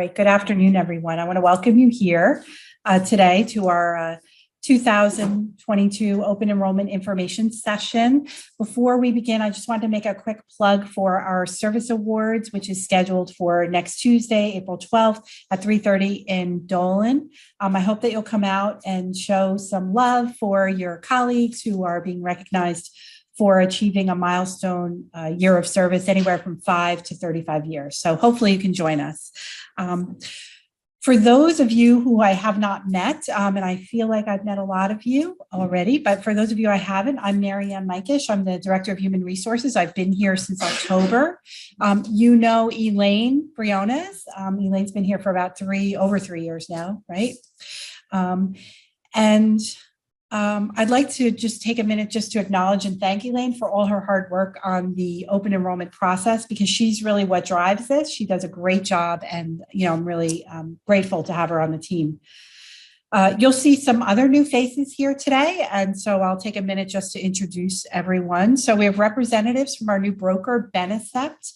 right. Good afternoon, everyone. I want to welcome you here today to our 2022 Open Enrollment Information Session. Before we begin, I just wanted to make a quick plug for our Service Awards, which is scheduled for next Tuesday, April 12th at 3:30 in Dolan. I hope that you'll come out and show some love for your colleagues who are being recognized for achieving a milestone year of service, anywhere from 5 to 35 years. So hopefully you can join us. For those of you who I have not met, and I feel like I've met a lot of you already, but for those of you I haven't, I'm Marianne Mikish. I'm the Director of Human Resources. I've been here since October. You know Elaine Briones. Elaine's been here for about over 3 years now, right? I'd like to just take a minute just to acknowledge and thank Elaine for all her hard work on the open enrollment process, because she's really what drives this. She does a great job, and I'm really grateful to have her on the team. You'll see some other new faces here today, and so I'll take a minute just to introduce everyone. So we have representatives from our new broker, Benesept.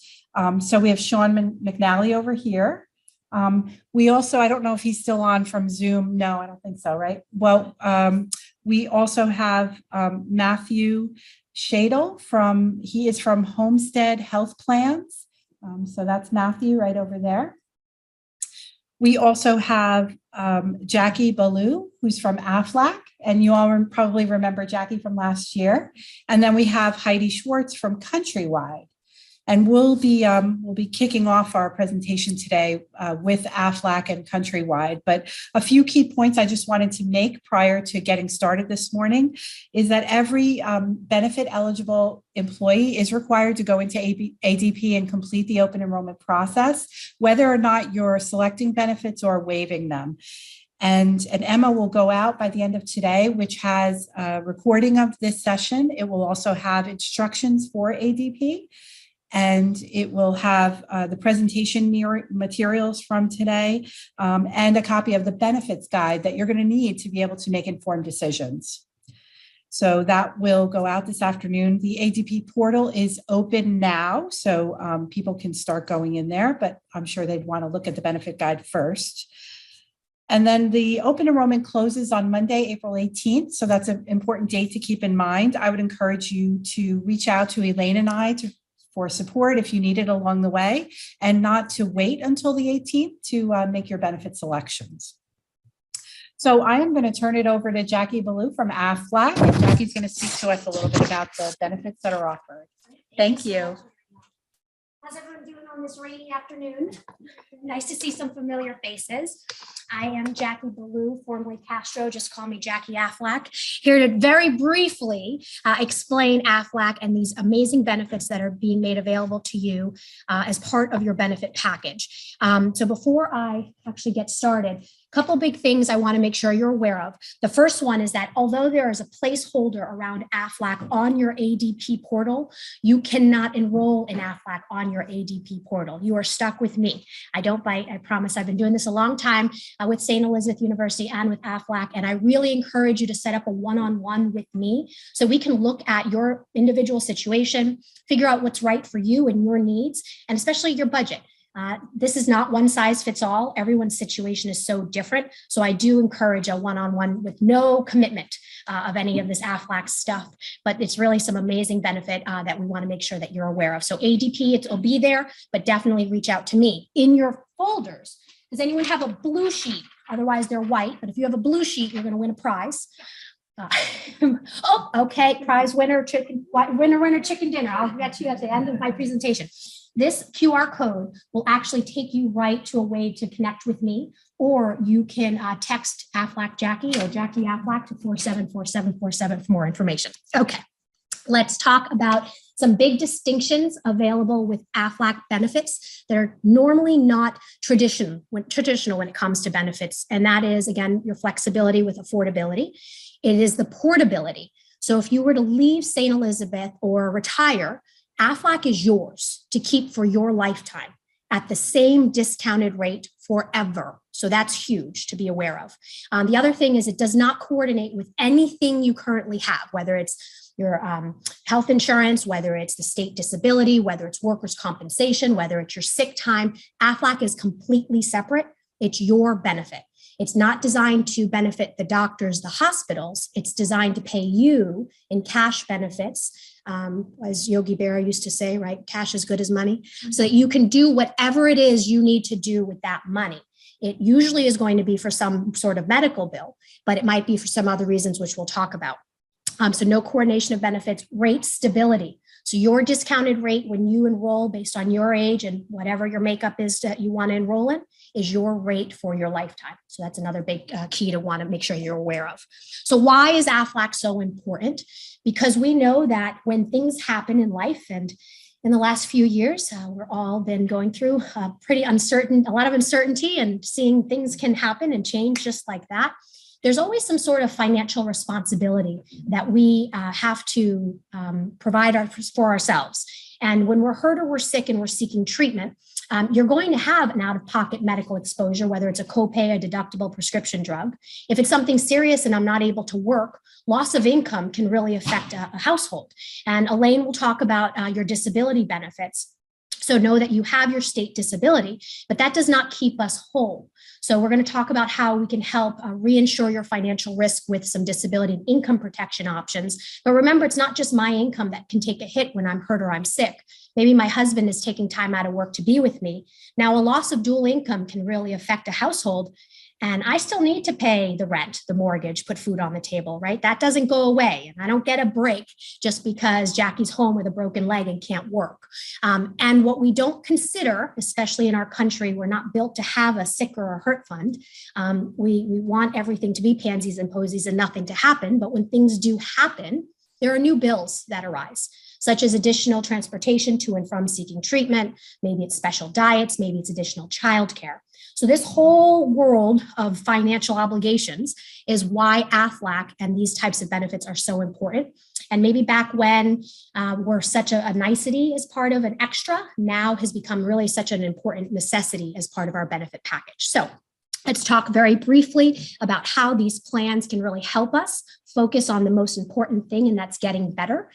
So we have Sean McNally over here. We also, I don't know if he's still on from Zoom. No, I don't think so, right? Well, we also have Matthew Shadle he is from Homestead Health Plans. So that's Matthew right over there. We also have Jackie Ballou, who's from Aflac, and you all probably remember Jackie from last year. And then we have Heidi Schwartz from Countrywide. And we'll be kicking off our presentation today with Aflac and Countrywide. But a few key points I just wanted to make prior to getting started this morning is that every benefit eligible employee is required to go into ADP and complete the open enrollment process, whether or not you're selecting benefits or waiving them. And an Emma will go out by the end of today, which has a recording of this session. It will also have instructions for ADP. And it will have the presentation materials from today and a copy of the benefits guide that you're going to need to be able to make informed decisions. So that will go out this afternoon. The ADP portal is open now, so people can start going in there, but I'm sure they'd want to look at the benefit guide first. And then the open enrollment closes on Monday, April 18th. So that's an important date to keep in mind. I would encourage you to reach out to Elaine and I for support if you need it along the way, and not to wait until the 18th to make your benefit selections. So I am going to turn it over to Jackie Ballou from Aflac. Jackie's going to speak to us a little bit about the benefits that are offered. Thank you. How's everyone doing on this rainy afternoon? Nice to see some familiar faces. I am Jackie Ballou, formerly Castro, just call me Jackie Aflac, here to very briefly explain Aflac and these amazing benefits that are being made available to you as part of your benefit package. So before I actually get started, a couple big things I want to make sure you're aware of. The first one is that although there is a placeholder around Aflac on your ADP portal, you cannot enroll in Aflac on your ADP portal. You are stuck with me. I don't bite, I promise. I've been doing this a long time with St. Elizabeth University and with Aflac, and I really encourage you to set up a one-on-one with me so we can look at your individual situation, figure out what's right for you and your needs, and especially your budget. This is not one size fits all. Everyone's situation is so different. So I do encourage a one-on-one with no commitment of any of this Aflac stuff, but it's really some amazing benefit that we want to make sure that you're aware of. So ADP, it'll be there, but definitely reach out to me. In your folders, does anyone have a blue sheet? Otherwise they're white, but if you have a blue sheet, you're going to win a prize. Oh, okay. Prize winner, winner, chicken dinner. I'll get to you at the end of my presentation. This QR code will actually take you right to a way to connect with me, or you can text Aflac Jackie or Jackie Aflac to 474747 for more information. Okay, let's talk about some big distinctions available with Aflac benefits that are normally not traditional when it comes to benefits. And that is, again, your flexibility with affordability. It is the portability. So if you were to leave St. Elizabeth or retire, Aflac is yours to keep for your lifetime at the same discounted rate forever. So that's huge to be aware of. The other thing is it does not coordinate with anything you currently have, whether it's your health insurance, whether it's the state disability, whether it's workers' compensation, whether it's your sick time. Aflac is completely separate. It's your benefit. It's not designed to benefit the doctors, the hospitals. It's designed to pay you in cash benefits, as Yogi Berra used to say, right? Cash is good as money, so that you can do whatever it is you need to do with that money. It usually is going to be for some sort of medical bill, but it might be for some other reasons, which we'll talk about. So no coordination of benefits, rate stability. So your discounted rate when you enroll based on your age and whatever your makeup is that you want to enroll in is your rate for your lifetime. So that's another big key to want to make sure you're aware of. So why is Aflac so important? Because we know that when things happen in life, and in the last few years, we're all been going through a lot of uncertainty, and seeing things can happen and change just like that. There's always some sort of financial responsibility that we have to provide for ourselves. And when we're hurt or we're sick and we're seeking treatment, you're going to have an out-of-pocket medical exposure, whether it's a copay, a deductible prescription drug. If it's something serious and I'm not able to work, loss of income can really affect a household. And Elaine will talk about your disability benefits. So know that you have your state disability, but that does not keep us whole. So we're going to talk about how we can help reinsure your financial risk with some disability and income protection options. But remember, it's not just my income that can take a hit when I'm hurt or I'm sick. Maybe my husband is taking time out of work to be with me. Now, a loss of dual income can really affect a household. And I still need to pay the rent, the mortgage, put food on the table, right? That doesn't go away. And I don't get a break just because Jackie's home with a broken leg and can't work. And what we don't consider, especially in our country, we're not built to have a sick or a hurt fund. We want everything to be pansies and posies and nothing to happen. But when things do happen, there are new bills that arise, such as additional transportation to and from seeking treatment. Maybe it's special diets, maybe it's additional childcare. So this whole world of financial obligations is why Aflac and these types of benefits are so important. And maybe back when were such a nicety as part of an extra, now has become really such an important necessity as part of our benefit package. So let's talk very briefly about how these plans can really help us focus on the most important thing, and that's getting better.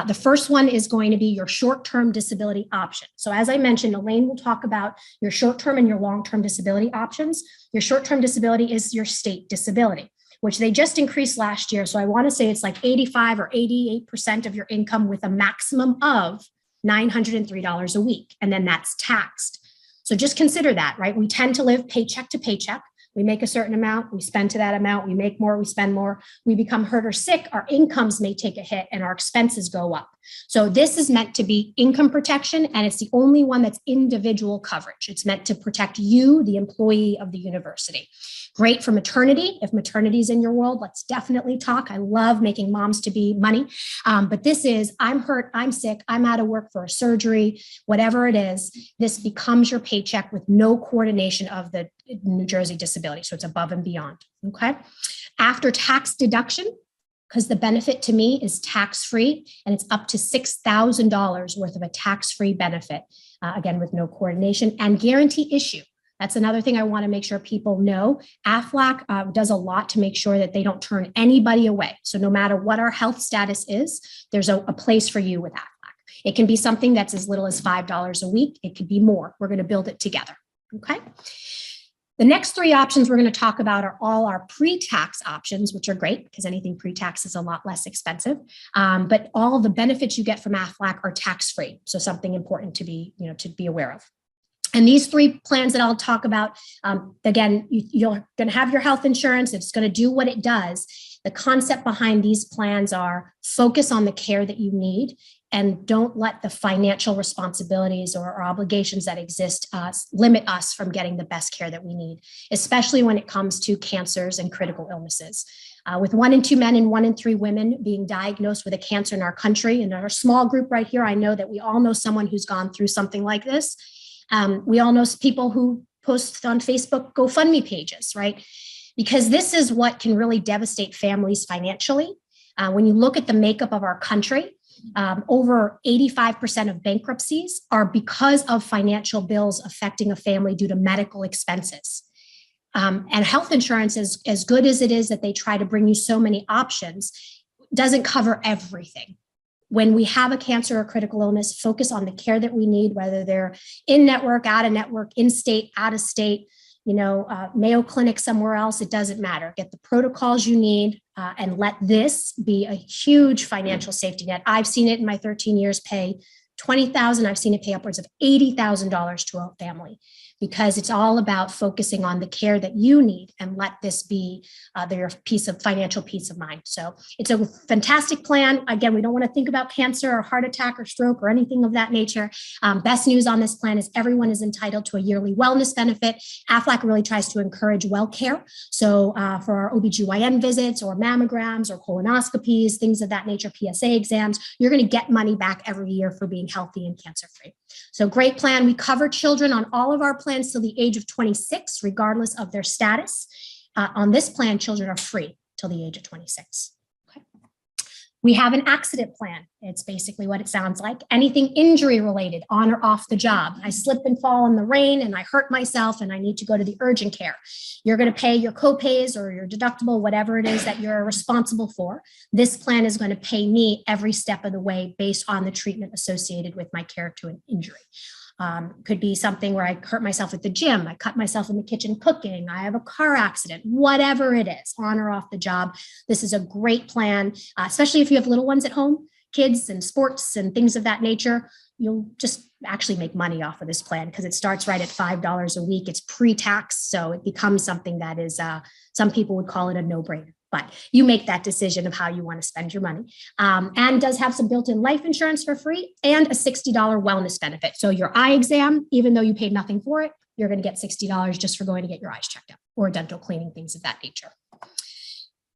The first one is going to be your short-term disability option. So as I mentioned, Elaine will talk about your short-term and your long-term disability options. Your short-term disability is your state disability, which they just increased last year. So I want to say it's like 85 or 88% of your income with a maximum of $903 a week. And then that's taxed. So just consider that, right? We tend to live paycheck to paycheck. We make a certain amount, we spend to that amount, we make more, we spend more. We become hurt or sick, our incomes may take a hit and our expenses go up. So this is meant to be income protection, and it's the only one that's individual coverage. It's meant to protect you, the employee of the university. Great for maternity. If maternity is in your world, let's definitely talk. I love making moms to be money. But this is, I'm hurt, I'm sick, I'm out of work for a surgery, whatever it is, this becomes your paycheck with no coordination of the New Jersey disability. So it's above and beyond, okay? After tax deduction, because the benefit to me is tax-free, and it's up to $6,000 worth of a tax-free benefit, again, with no coordination, and guarantee issue. That's another thing I want to make sure people know. Aflac does a lot to make sure that they don't turn anybody away. So no matter what our health status is, there's a place for you with Aflac. It can be something that's as little as $5 a week. It could be more. We're going to build it together, okay? The next three options we're going to talk about are all our pre-tax options, which are great because anything pre-tax is a lot less expensive. But all the benefits you get from Aflac are tax-free. So something important to be aware of. And these three plans that I'll talk about, again, you're going to have your health insurance. It's going to do what it does. The concept behind these plans are focus on the care that you need and don't let the financial responsibilities or obligations that exist limit us from getting the best care that we need, especially when it comes to cancers and critical illnesses. With 1 in 2 men and 1 in 3 women being diagnosed with a cancer in our country, in our small group right here, I know that we all know someone who's gone through something like this. We all know people who post on Facebook GoFundMe pages, right? Because this is what can really devastate families financially. When you look at the makeup of our country, over 85% of bankruptcies are because of financial bills affecting a family due to medical expenses. And health insurance, as good as it is that they try to bring you so many options, doesn't cover everything. When we have a cancer or critical illness, focus on the care that we need, whether they're in network, out of network, in state, out of state, Mayo Clinic somewhere else, it doesn't matter. Get the protocols you need and let this be a huge financial safety net. I've seen it in my 13 years pay $20,000. I've seen it pay upwards of $80,000 to a family, because it's all about focusing on the care that you need, and let this be their financial peace of mind. So it's a fantastic plan. Again, we don't want to think about cancer or heart attack or stroke or anything of that nature. Best news on this plan is everyone is entitled to a yearly wellness benefit. AFLAC really tries to encourage well care. So for our OBGYN visits or mammograms or colonoscopies, things of that nature, PSA exams, you're going to get money back every year for being healthy and cancer-free. So great plan. We cover children on all of our plans till the age of 26, regardless of their status. On this plan, children are free till the age of 26. Okay. We have an accident plan. It's basically what it sounds like. Anything injury related, on or off the job. I slip and fall in the rain and I hurt myself and I need to go to the urgent care. You're going to pay your copays or your deductible, whatever it is that you're responsible for. This plan is going to pay me every step of the way based on the treatment associated with my care to an injury. Could be something where I hurt myself at the gym, I cut myself in the kitchen cooking, I have a car accident, whatever it is, on or off the job. This is a great plan, especially if you have little ones at home, kids and sports and things of that nature. You'll just actually make money off of this plan because it starts right at $5 a week. It's pre-tax, so it becomes something that is, some people would call it a no-brainer. But you make that decision of how you want to spend your money. And does have some built-in life insurance for free and a $60 wellness benefit. So your eye exam, even though you paid nothing for it, you're going to get $60 just for going to get your eyes checked out, or dental cleaning, things of that nature.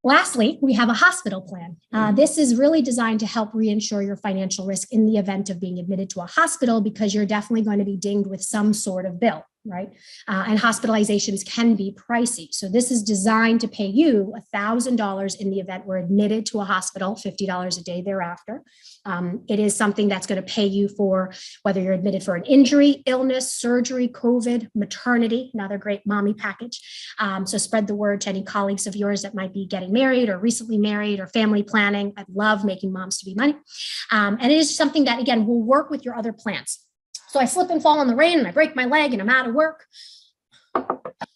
Lastly, we have a hospital plan. This is really designed to help reinsure your financial risk in the event of being admitted to a hospital, because you're definitely going to be dinged with some sort of bill, right? And hospitalizations can be pricey. So this is designed to pay you $1,000 in the event we're admitted to a hospital, $50 a day thereafter. It is something that's going to pay you for whether you're admitted for an injury, illness, surgery, COVID, maternity, another great mommy package. So spread the word to any colleagues of yours that might be getting married or recently married or family planning. I love making moms to be money. And it is something that, again, will work with your other plans. So I slip and fall in the rain and I break my leg and I'm out of work.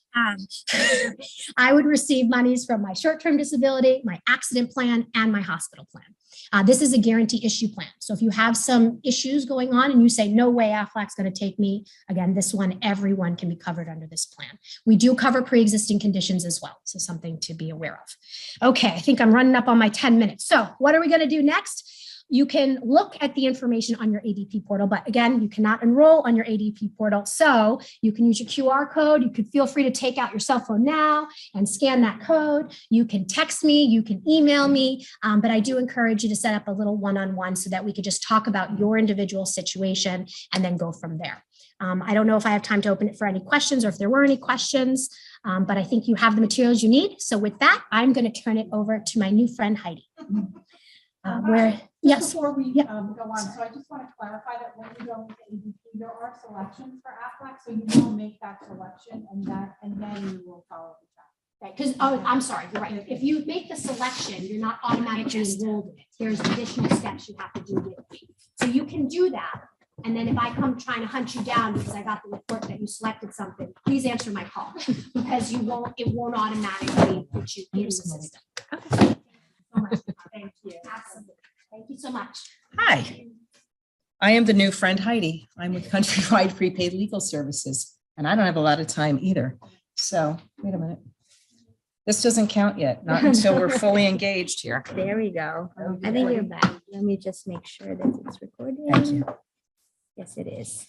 I would receive monies from my short-term disability, my accident plan, and my hospital plan. This is a guarantee issue plan. So if you have some issues going on and you say, no way, AFLAC's going to take me, again, this one, everyone can be covered under this plan. We do cover pre-existing conditions as well. So something to be aware of. Okay, I think I'm running up on my 10 minutes. So what are we going to do next? You can look at the information on your ADP portal, but again, you cannot enroll on your ADP portal. So you can use your QR code. You could feel free to take out your cell phone now and scan that code. You can text me, you can email me, but I do encourage you to set up a little one-on-one so that we could just talk about your individual situation and then go from there. I don't know if I have time to open it for any questions or if there were any questions, but I think you have the materials you need. So with that, I'm going to turn it over to my new friend, Heidi. Yes. Before we go on, so I just want to clarify that when you go into ADP, there are selections for AFLAC, so you will make that selection and then you will follow the track. Right, because, oh, I'm sorry, you're right. If you make the selection, you're not automatically enrolled in it. There's additional steps you have to do with me. So you can do that. And then if I come trying to hunt you down because I got the report that you selected something, please answer my call because it won't automatically put you in the system. Okay. Thank you. Absolutely. Thank you so much. Hi, I am the new friend Heidi. I'm with Countrywide Prepaid Legal Services, and I don't have a lot of time either. So wait a minute. This doesn't count yet, not until we're fully engaged here. There we go. I think you're back. Let me just make sure that it's recording. Thank you. Yes, it is.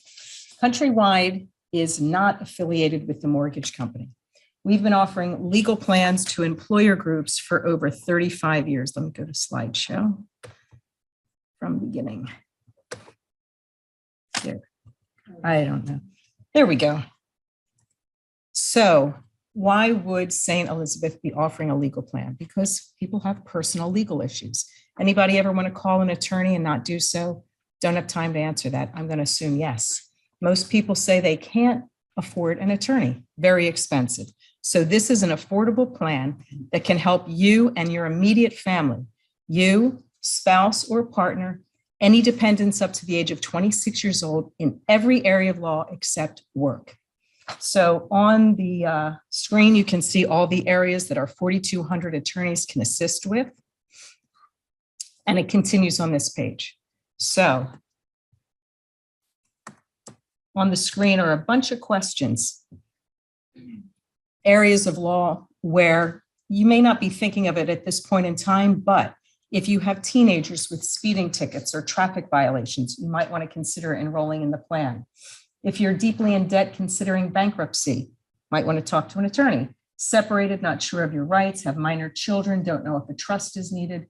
Countrywide is not affiliated with the mortgage company. We've been offering legal plans to employer groups for over 35 years. Let me go to slideshow from beginning. There. I don't know. There we go. So why would St. Elizabeth be offering a legal plan? Because people have personal legal issues. Anybody ever want to call an attorney and not do so? Don't have time to answer that. I'm going to assume yes. Most people say they can't afford an attorney, very expensive. So this is an affordable plan that can help you and your immediate family you, spouse or partner, any dependents up to the age of 26 years old in every area of law except work. So on the screen, you can see all the areas that our 4,200 attorneys can assist with. And it continues on this page. So on the screen are a bunch of questions, areas of law where you may not be thinking of it at this point in time, but if you have teenagers with speeding tickets or traffic violations, you might want to consider enrolling in the plan. If you're deeply in debt considering bankruptcy, might want to talk to an attorney. Separated, not sure of your rights, have minor children, don't know if a trust is needed.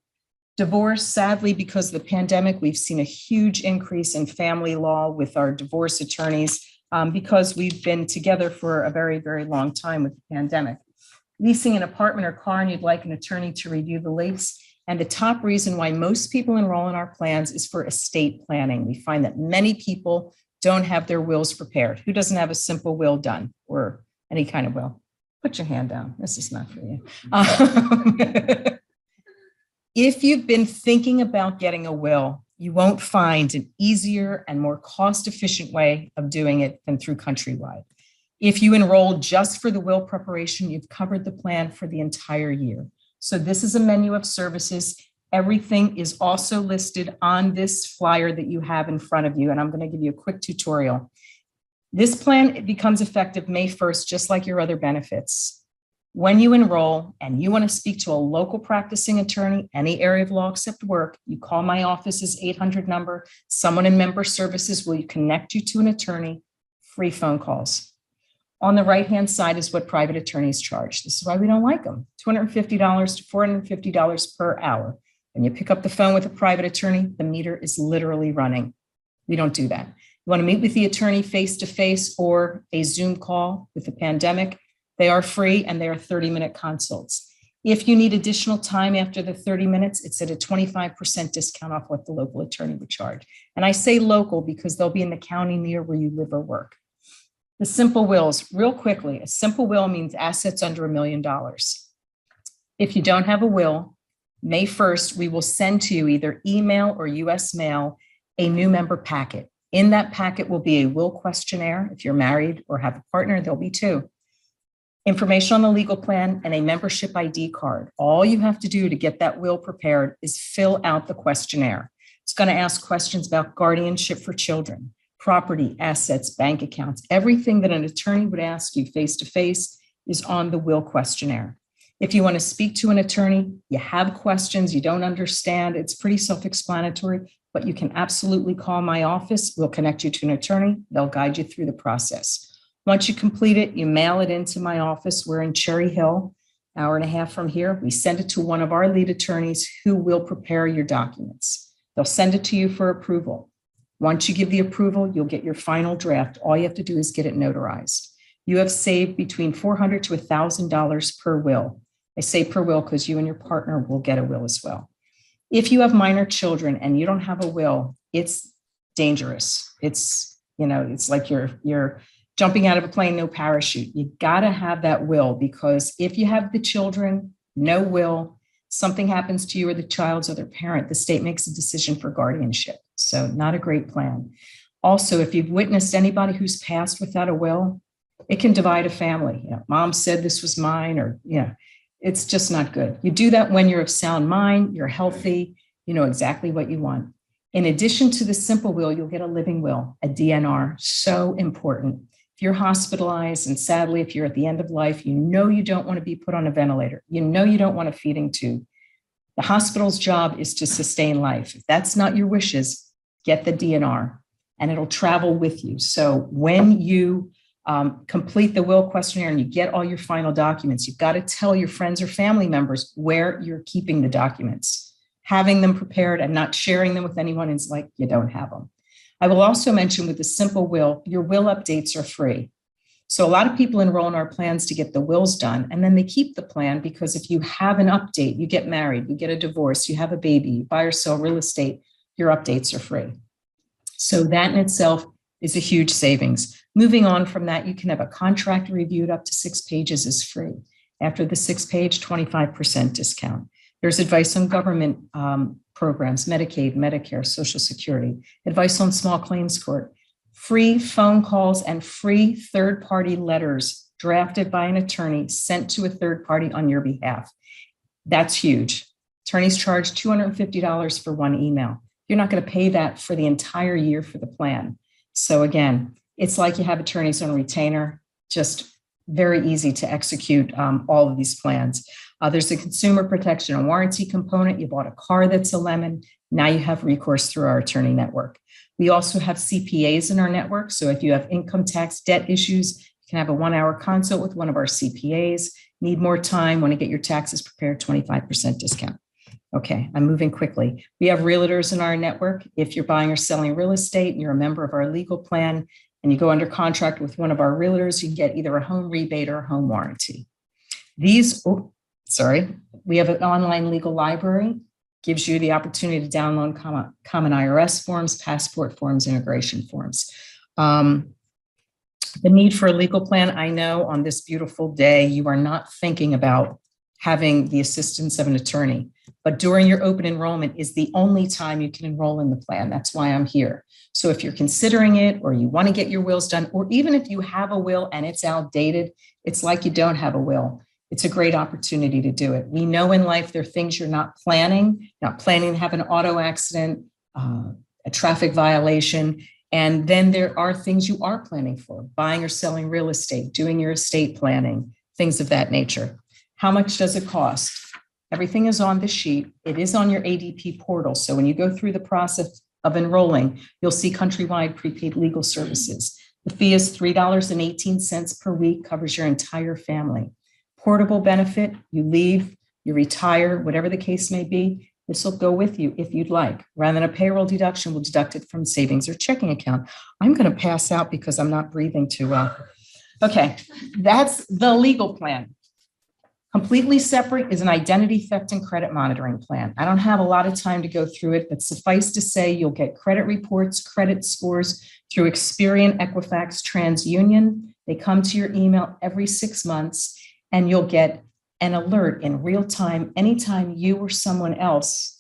Divorce, sadly, because of the pandemic, we've seen a huge increase in family law with our divorce attorneys because we've been together for a very, very long time with the pandemic. Leasing an apartment or car and you'd like an attorney to review the lease. And the top reason why most people enroll in our plans is for estate planning. We find that many people don't have their wills prepared. Who doesn't have a simple will done or any kind of will? Put your hand down. This is not for you. If you've been thinking about getting a will, you won't find an easier and more cost-efficient way of doing it than through Countrywide. If you enroll just for the will preparation, you've covered the plan for the entire year. So this is a menu of services. Everything is also listed on this flyer that you have in front of you, and I'm going to give you a quick tutorial. This plan becomes effective May 1st, just like your other benefits. When you enroll and you want to speak to a local practicing attorney, any area of law except work, you call my office's 800 number. Someone in member services will connect you to an attorney, free phone calls. On the right-hand side is what private attorneys charge. This is why we don't like them. $250 to $450 per hour. When you pick up the phone with a private attorney, the meter is literally running. We don't do that. You want to meet with the attorney face-to-face or a Zoom call with the pandemic. They are free and they are 30-minute consults. If you need additional time after the 30 minutes, it's at a 25% discount off what the local attorney would charge. And I say local because they'll be in the county near where you live or work. The simple wills, real quickly, a simple will means assets under $1 million. If you don't have a will, May 1st, we will send to you either email or US mail a new member packet. In that packet will be a will questionnaire. If you're married or have a partner, there'll be two. Information on the legal plan and a membership ID card. All you have to do to get that will prepared is fill out the questionnaire. It's going to ask questions about guardianship for children, property, assets, bank accounts. Everything that an attorney would ask you face-to-face is on the will questionnaire. If you want to speak to an attorney, you have questions, you don't understand, it's pretty self-explanatory, but you can absolutely call my office. We'll connect you to an attorney. They'll guide you through the process. Once you complete it, you mail it into my office. We're in Cherry Hill, an hour and a half from here. We send it to one of our lead attorneys who will prepare your documents. They'll send it to you for approval. Once you give the approval, you'll get your final draft. All you have to do is get it notarized. You have saved between $400 to $1,000 per will. I say per will because you and your partner will get a will as well. If you have minor children and you don't have a will, it's dangerous. It's like you're jumping out of a plane, no parachute. You got to have that will, because if you have the children, no will, something happens to you or the child's other parent, the state makes a decision for guardianship. So not a great plan. Also, if you've witnessed anybody who's passed without a will, it can divide a family. Mom said this was mine, or it's just not good. You do that when you're of sound mind, you're healthy, you know exactly what you want. In addition to the simple will, you'll get a living will, a DNR, so important. If you're hospitalized, and sadly, if you're at the end of life, you know you don't want to be put on a ventilator. You know you don't want a feeding tube. The hospital's job is to sustain life. If that's not your wishes, get the DNR and it'll travel with you. So when you complete the will questionnaire and you get all your final documents, you've got to tell your friends or family members where you're keeping the documents. Having them prepared and not sharing them with anyone is like you don't have them. I will also mention with the simple will, your will updates are free. So a lot of people enroll in our plans to get the wills done, and then they keep the plan because if you have an update, you get married, you get a divorce, you have a baby, you buy or sell real estate, your updates are free. So that in itself is a huge savings. Moving on from that, you can have a contract reviewed up to 6 pages is free. After the 6th page, 25% discount. There's advice on government programs, Medicaid, Medicare, Social Security, advice on small claims court, free phone calls and free third-party letters drafted by an attorney sent to a third party on your behalf. That's huge. Attorneys charge $250 for one email. You're not going to pay that for the entire year for the plan. So again, it's like you have attorneys on retainer, just very easy to execute all of these plans. There's a consumer protection and warranty component. You bought a car that's a lemon. Now you have recourse through our attorney network. We also have CPAs in our network. So if you have income tax debt issues, you can have a 1-hour consult with one of our CPAs. Need more time, want to get your taxes prepared, 25% discount. Okay, I'm moving quickly. We have realtors in our network. If you're buying or selling real estate and you're a member of our legal plan and you go under contract with one of our realtors, you can get either a home rebate or a home warranty. We have an online legal library, gives you the opportunity to download common IRS forms, passport forms, immigration forms. The need for a legal plan, I know on this beautiful day, you are not thinking about having the assistance of an attorney, but during your open enrollment is the only time you can enroll in the plan. That's why I'm here. So if you're considering it, or you want to get your wills done, or even if you have a will and it's outdated, it's like you don't have a will. It's a great opportunity to do it. We know in life there are things you're not planning to have an auto accident, a traffic violation. And then there are things you are planning for, buying or selling real estate, doing your estate planning, things of that nature. How much does it cost? Everything is on the sheet. It is on your ADP portal. So when you go through the process of enrolling, you'll see countrywide prepaid legal services. The fee is $3.18 per week, covers your entire family. Portable benefit, you leave, you retire, whatever the case may be, this will go with you if you'd like. Rather than a payroll deduction, we'll deduct it from savings or checking account. I'm going to pass out because I'm not breathing too well. Okay, that's the legal plan. Completely separate is an identity theft and credit monitoring plan. I don't have a lot of time to go through it, but suffice to say, you'll get credit reports, credit scores through Experian, Equifax, TransUnion. They come to your email every 6 months, and you'll get an alert in real time anytime you or someone else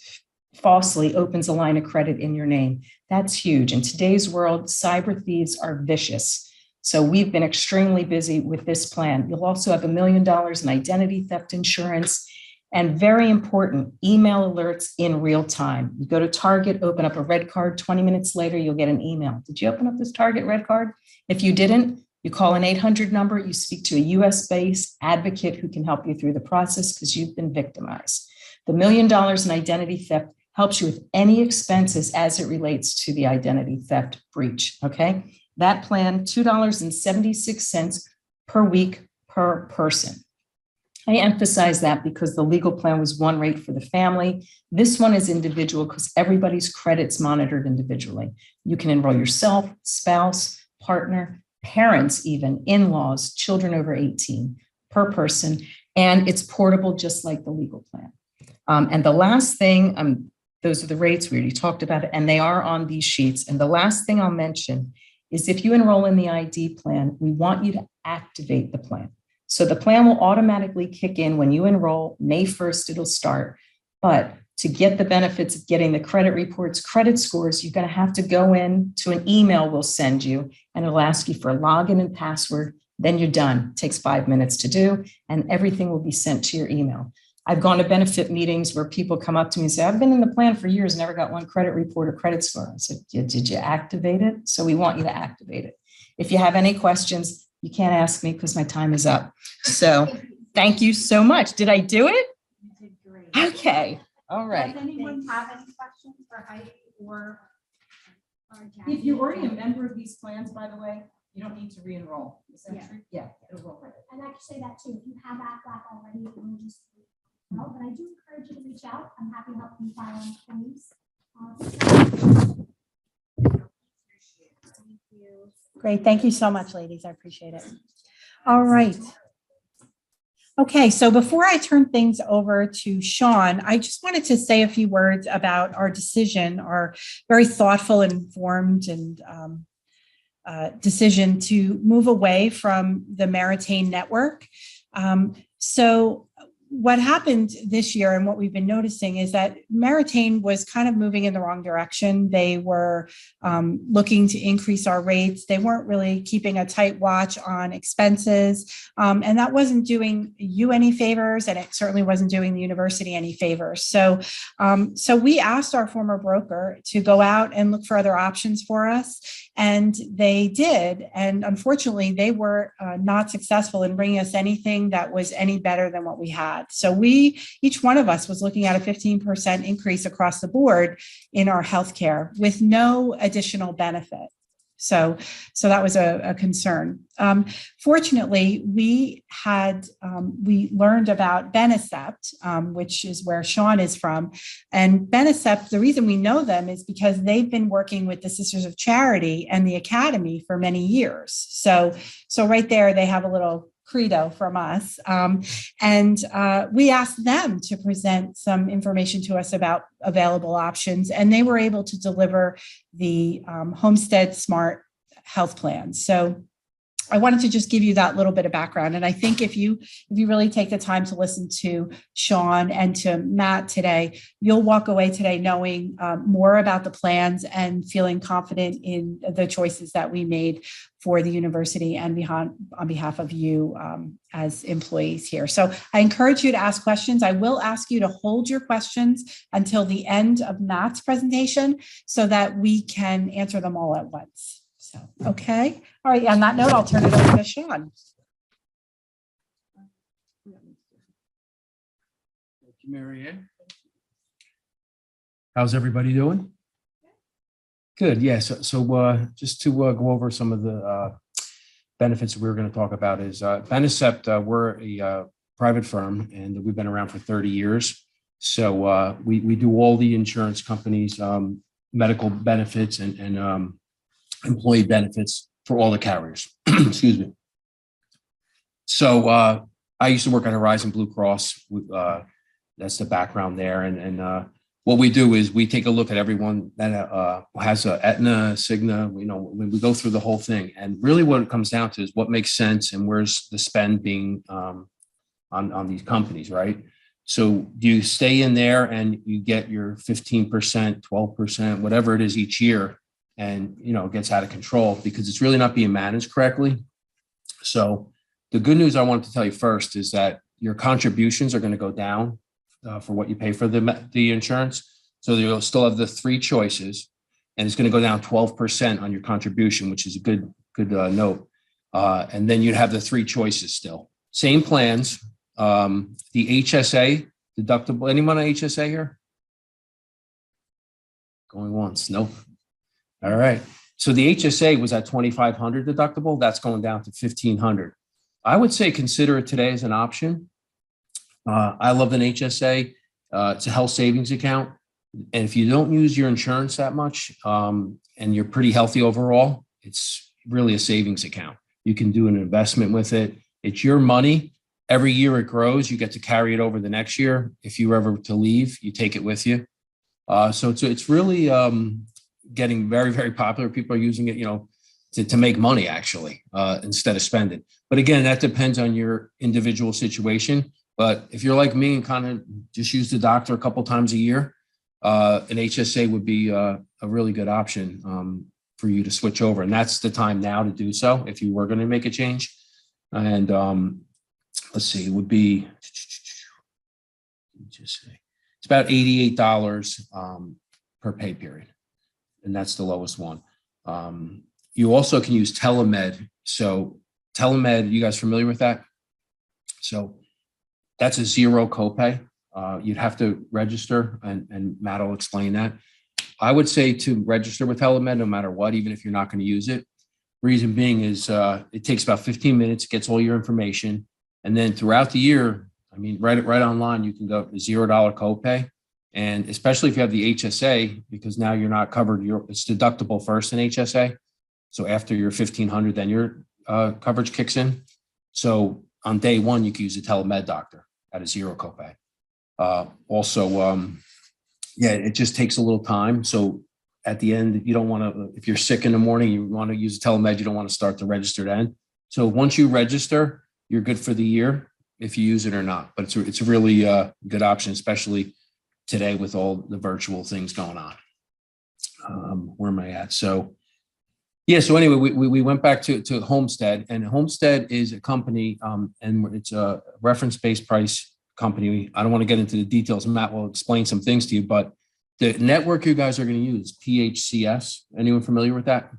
falsely opens a line of credit in your name. That's huge. In today's world, cyber thieves are vicious. So we've been extremely busy with this plan. You'll also have $1 million in identity theft insurance, and very important, email alerts in real time. You go to Target, open up a red card, 20 minutes later, you'll get an email. Did you open up this Target red card? If you didn't, you call an 800 number, you speak to a US-based advocate who can help you through the process because you've been victimized. The $1 million in identity theft helps you with any expenses as it relates to the identity theft breach, okay? That plan, $2.76 per week per person. I emphasize that because the legal plan was one rate for the family. This one is individual because everybody's credit's monitored individually. You can enroll yourself, spouse, partner, parents, even in-laws, children over 18 per person, and it's portable just like the legal plan. And the last thing, those are the rates, we already talked about it, and they are on these sheets. And the last thing I'll mention is if you enroll in the ID plan, we want you to activate the plan. So the plan will automatically kick in when you enroll. May 1st, it'll start. But to get the benefits of getting the credit reports, credit scores, you're going to have to go in to an email we'll send you, and it'll ask you for a login and password. Then you're done. It takes 5 minutes to do, and everything will be sent to your email. I've gone to benefit meetings where people come up to me and say, I've been in the plan for years, never got one credit report or credit score. I said, did you activate it? So we want you to activate it. If you have any questions, you can't ask me because my time is up. So thank you so much. Did I do it? You did great. Okay. All right. Does anyone have any questions for Heidi or Jackie? If you're already a member of these plans, by the way, you don't need to re-enroll. Is that Yeah. true? Yeah, it'll roll right. I'd like to say that too. If you have Aflac already, you can just, but I do encourage you to reach out. I'm happy to help you file on claims. Thank you. Great. Thank you so much, ladies. I appreciate it. All right. Okay, so before I turn things over to Sean, I just wanted to say a few words about our decision, our very thoughtful, informed, and decision to move away from the Meritain network. So what happened this year and what we've been noticing is that Meritain was kind of moving in the wrong direction. They were looking to increase our rates. They weren't really keeping a tight watch on expenses. And that wasn't doing you any favors, and it certainly wasn't doing the university any favors. So we asked our former broker to go out and look for other options for us. And they did. And unfortunately, they were not successful in bringing us anything that was any better than what we had. So each one of us was looking at a 15% increase across the board in our healthcare with no additional benefit. So that was a concern. Fortunately, we learned about Benesept, which is where Sean is from. And Benesept, the reason we know them is because they've been working with the Sisters of Charity and the Academy for many years. So right there, they have a little credo from us. And we asked them to present some information to us about available options, and they were able to deliver the Homestead Smart Health Plan. So I wanted to just give you that little bit of background. And I think if you really take the time to listen to Sean and to Matt today, you'll walk away today knowing more about the plans and feeling confident in the choices that we made for the university and on behalf of you as employees here. So I encourage you to ask questions. I will ask you to hold your questions until the end of Matt's presentation so that we can answer them all at once. So, okay. All right. On that note, I'll turn it over to Sean. Thank you, Mary Ann. How's everybody doing? Good. Yeah. So just to go over some of the benefits we were going to talk about is Benesept. We're a private firm, and we've been around for 30 years. So we do all the insurance companies, medical benefits, and employee benefits for all the carriers. Excuse me. So I used to work at Horizon Blue Cross. That's the background there. And what we do is we take a look at everyone that has a Aetna, Cigna, when we go through the whole thing. And really what it comes down to is what makes sense and where's the spend being on these companies, right? So do you stay in there and you get your 15%, 12%, whatever it is each year, and it gets out of control because it's really not being managed correctly. So the good news I wanted to tell you first is that your contributions are going to go down for what you pay for the insurance. So you'll still have the three choices, and it's going to go down 12% on your contribution, which is a good note. And then you'd have the three choices still. Same plans. The HSA deductible. Anyone on HSA here? Going once. Nope. All right. So the HSA was at $2,500 deductible. That's going down to $1,500. I would say consider it today as an option. I love an HSA. It's a health savings account. And if you don't use your insurance that much and you're pretty healthy overall, it's really a savings account. You can do an investment with it. It's your money. Every year it grows. You get to carry it over the next year. If you were ever to leave, you take it with you. So it's really getting very, very popular. People are using it, to make money actually, instead of spending. But again, that depends on your individual situation. But if you're like me and kind of just use the doctor a couple times a year, an HSA would be a really good option for you to switch over. And that's the time now to do so if you were going to make a change. And let's see, it would be, it's about $88 per pay period. And that's the lowest one. You also can use Telemed. So Telemed, you guys familiar with that? So that's a zero copay. You'd have to register, and Matt will explain that. I would say to register with Telemed no matter what, even if you're not going to use it. Reason being is it takes about 15 minutes, gets all your information. And then throughout the year, right online, you can go $0 copay. And especially if you have the HSA, because now you're not covered, it's deductible first in HSA. So after your $1,500, then your coverage kicks in. So on day one, you can use a Telemed doctor at a $0 copay. It just takes a little time. So at the end, you don't want to, if you're sick in the morning, you want to use a Telemed, you don't want to start to register then. So once you register, you're good for the year. if you use it or not. But it's a really good option, especially today with all the virtual things going on. Where am I at? So yeah, so anyway, we went back to Homestead, and Homestead is a company, and it's a reference-based price company. I don't want to get into the details. Matt will explain some things to you, but the network you guys are going to use, PHCS. Anyone familiar with that?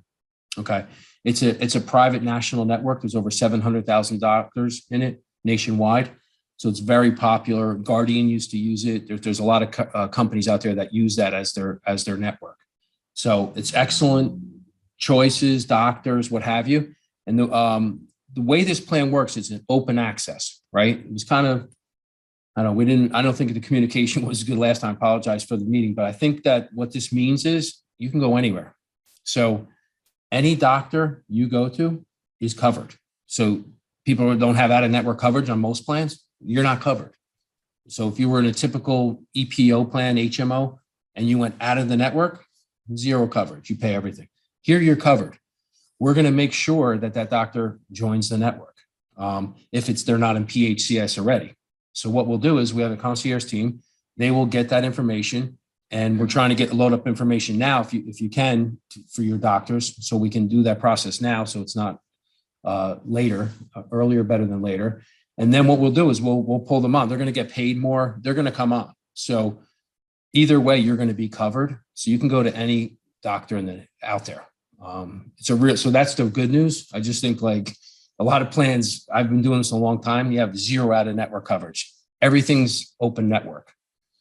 Okay. It's a private national network. There's over 700,000 doctors in it nationwide. So it's very popular. Guardian used to use it. There's a lot of companies out there that use that as their network. So it's excellent choices, doctors, what have you. And the way this plan works is an open access, right? It was kind of, I don't think the communication was good last time. I apologize for the meeting, but I think that what this means is you can go anywhere. So any doctor you go to is covered. So people who don't have out-of-network coverage on most plans, you're not covered. So if you were in a typical EPO plan, HMO, and you went out of the network, zero coverage, you pay everything. Here you're covered. We're going to make sure that that doctor joins the network if they're not in PHCS already. So what we'll do is we have a concierge team. They will get that information, and we're trying to load up information now if you can for your doctors, so we can do that process now, so it's not later. Earlier better than later. And then what we'll do is we'll pull them on. They're going to get paid more. They're going to come on. So either way, you're going to be covered. So you can go to any doctor out there. So that's the good news. I just think like a lot of plans, I've been doing this a long time. You have zero out of network coverage. Everything's open network.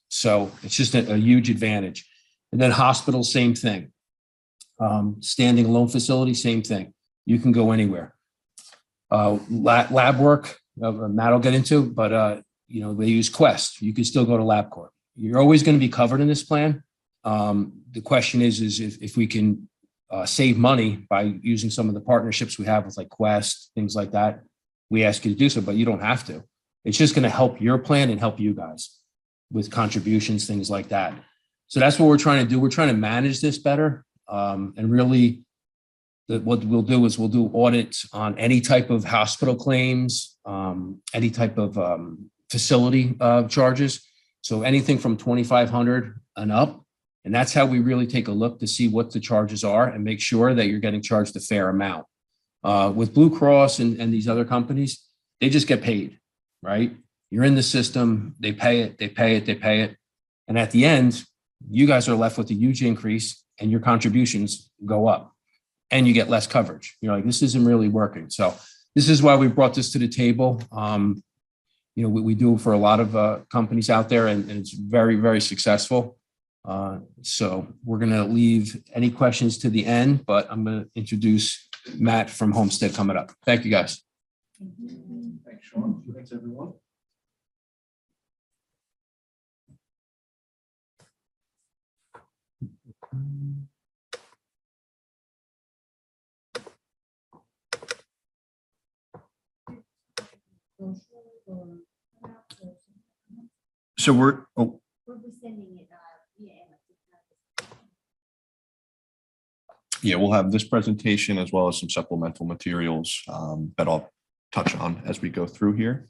So it's just a huge advantage. And then hospitals, same thing. Standing alone facility, same thing. You can go anywhere. Lab work, Matt will get into, but they use Quest. You can still go to LabCorp. You're always going to be covered in this plan. The question is if we can save money by using some of the partnerships we have with like Quest, things like that. We ask you to do so, but you don't have to. It's just going to help your plan and help you guys with contributions, things like that. So that's what we're trying to do. We're trying to manage this better. And really, what we'll do is we'll do audits on any type of hospital claims, any type of facility charges. So anything from $2,500 and up. And that's how we really take a look to see what the charges are and make sure that you're getting charged a fair amount. With Blue Cross and these other companies, they just get paid, right? You're in the system, they pay it. And at the end, you guys are left with a huge increase and your contributions go up and you get less coverage. You're like, this isn't really working. So this is why we brought this to the table. We do it for a lot of companies out there, and it's very, very successful. So we're going to leave any questions to the end, but I'm going to introduce Matt from Homestead coming up. Thank you, guys. Thanks, Sean. Thanks, everyone. So we're sending it yeah, we'll have this presentation as well as some supplemental materials that I'll touch on as we go through here.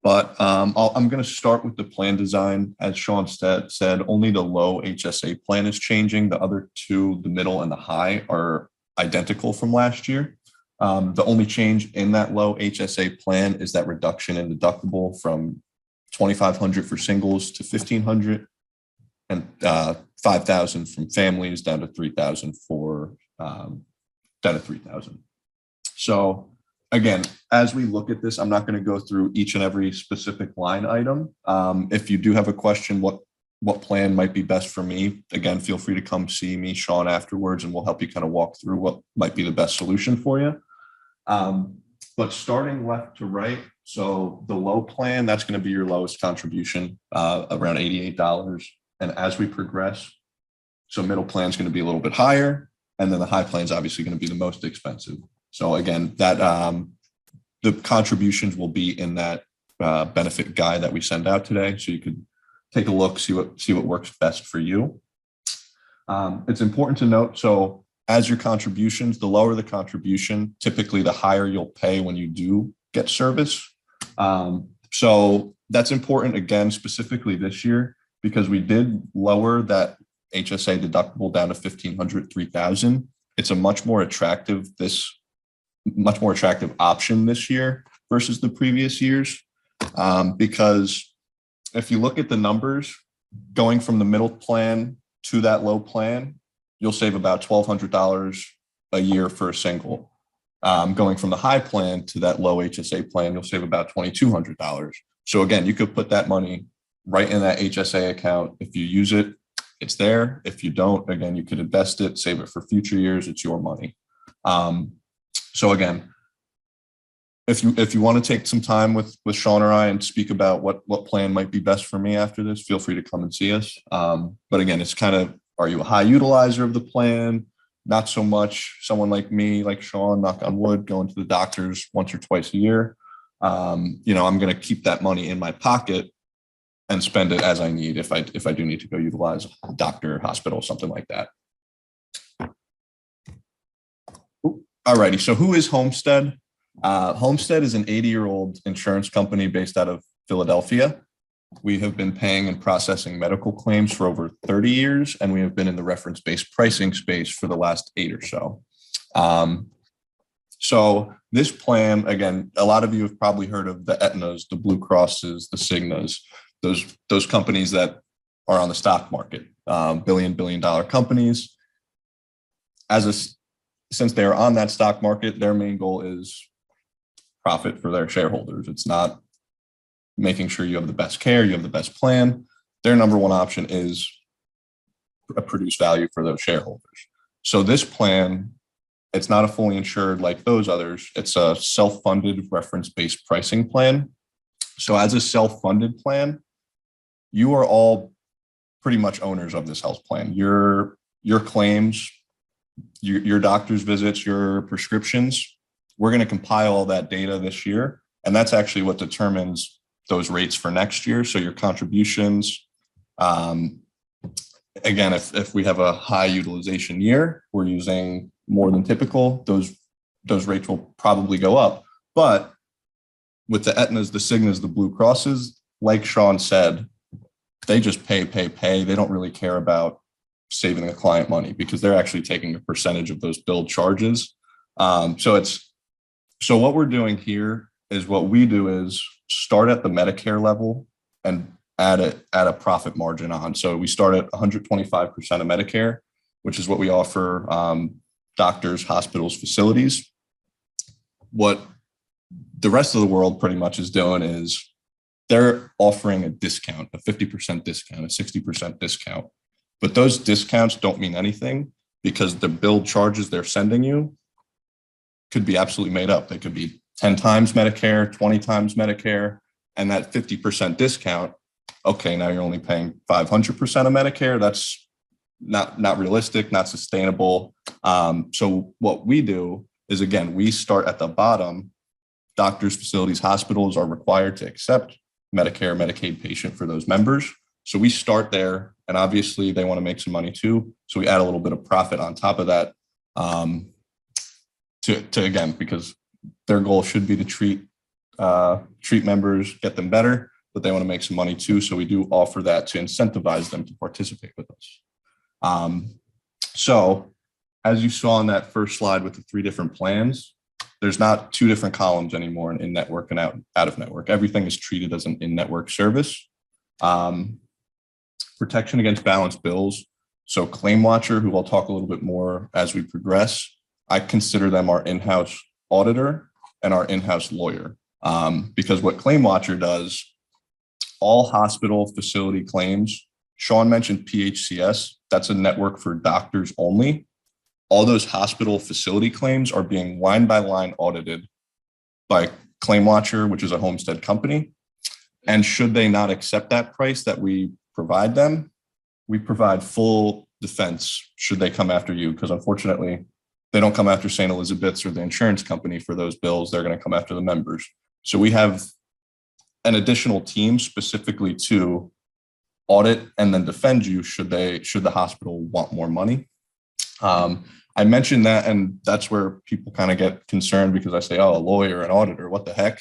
But I'm going to start with the plan design. As Sean said, only the low HSA plan is changing. The other two, the middle and the high, are identical from last year. The only change in that low HSA plan is that reduction in deductible from $2,500 for singles to $1,500, and $5,000 from families down to $3,000 for down to $3,000. So again, as we look at this, I'm not going to go through each and every specific line item. If you do have a question, what plan might be best for me, again, feel free to come see me, Sean, afterwards, and we'll help you kind of walk through what might be the best solution for you. But starting left to right, so the low plan, that's going to be your lowest contribution, around $88. And as we progress, so middle plan is going to be a little bit higher, and then the high plan is obviously going to be the most expensive. So again, that the contributions will be in that benefit guide that we send out today, so you could take a look, see what works best for you. It's important to note, so as your contributions, the lower the contribution, typically the higher you'll pay when you do get service. So that's important again, specifically this year, because we did lower that HSA deductible down to 1,500, 3,000. It's a much more attractive option this year versus the previous years. Because if you look at the numbers, going from the middle plan to that low plan, you'll save about $1,200 a year for a single. Going from the high plan to that low HSA plan, you'll save about $2,200. So again, you could put that money right in that HSA account. If you use it, it's there. If you don't, again, you could invest it, save it for future years. It's your money. So again, if you want to take some time with Sean or I and speak about what plan might be best for me after this, feel free to come and see us. But again, it's kind of, are you a high utilizer of the plan? Not so much. Someone like me, like Sean, knock on wood, going to the doctors once or twice a year. I'm going to keep that money in my pocket and spend it as I need if I do need to go utilize a doctor, hospital, something like that. All righty. So who is Homestead? Homestead is an 80-year-old insurance company based out of Philadelphia. We have been paying and processing medical claims for over 30 years, and we have been in the reference-based pricing space for the last 8 or so. So this plan, again, a lot of you have probably heard of the Aetnas, the Blue Crosses, the Cignas, those companies that are on the stock market, billion dollar companies. Since they are on that stock market, their main goal is profit for their shareholders. It's not making sure you have the best care, you have the best plan. Their number one option is produce value for those shareholders. So this plan, it's not a fully insured like those others. It's a self-funded reference-based pricing plan. So as a self-funded plan, you are all pretty much owners of this health plan. Your claims, your doctor's visits, your prescriptions, we're going to compile all that data this year. And that's actually what determines those rates for next year. So your contributions, again, if we have a high utilization year, we're using more than typical, those rates will probably go up. But with the Aetnas, the Cignas, the Blue Crosses, like Sean said, they just pay. They don't really care about saving the client money because they're actually taking a percentage of those billed charges. So what we're doing here is what we do is start at the Medicare level and add a profit margin on. So we start at 125% of Medicare, which is what we offer doctors, hospitals, facilities. What the rest of the world pretty much is doing is they're offering a discount, a 50% discount, a 60% discount. But those discounts don't mean anything because the billed charges they're sending you could be absolutely made up. They could be 10 times Medicare, 20 times Medicare, and that 50% discount, okay, now you're only paying 500% of Medicare. That's not realistic, not sustainable. So what we do is, again, we start at the bottom. Doctors, facilities, hospitals are required to accept Medicare, Medicaid patient for those members. So we start there, and obviously they want to make some money too. So we add a little bit of profit on top of that to again, because their goal should be to treat members, get them better, but they want to make some money too. So we do offer that to incentivize them to participate with us. So as you saw on that first slide with the 3 different plans, there's not 2 different columns anymore in network and out of network. Everything is treated as an in-network service. Protection against balance bills. So Claim Watcher, who I'll talk a little bit more as we progress, I consider them our in-house auditor and our in-house lawyer. Because what Claim Watcher does, all hospital facility claims, Sean mentioned PHCS, that's a network for doctors only. All those hospital facility claims are being line by line audited by Claim Watcher, which is a Homestead company. And should they not accept that price that we provide them, we provide full defense should they come after you, because unfortunately, they don't come after St. Elizabeth's or the insurance company for those bills. They're going to come after the members. So we have an additional team specifically to audit and then defend you should the hospital want more money. I mentioned that, and that's where people kind of get concerned because I say, oh, a lawyer, an auditor, what the heck?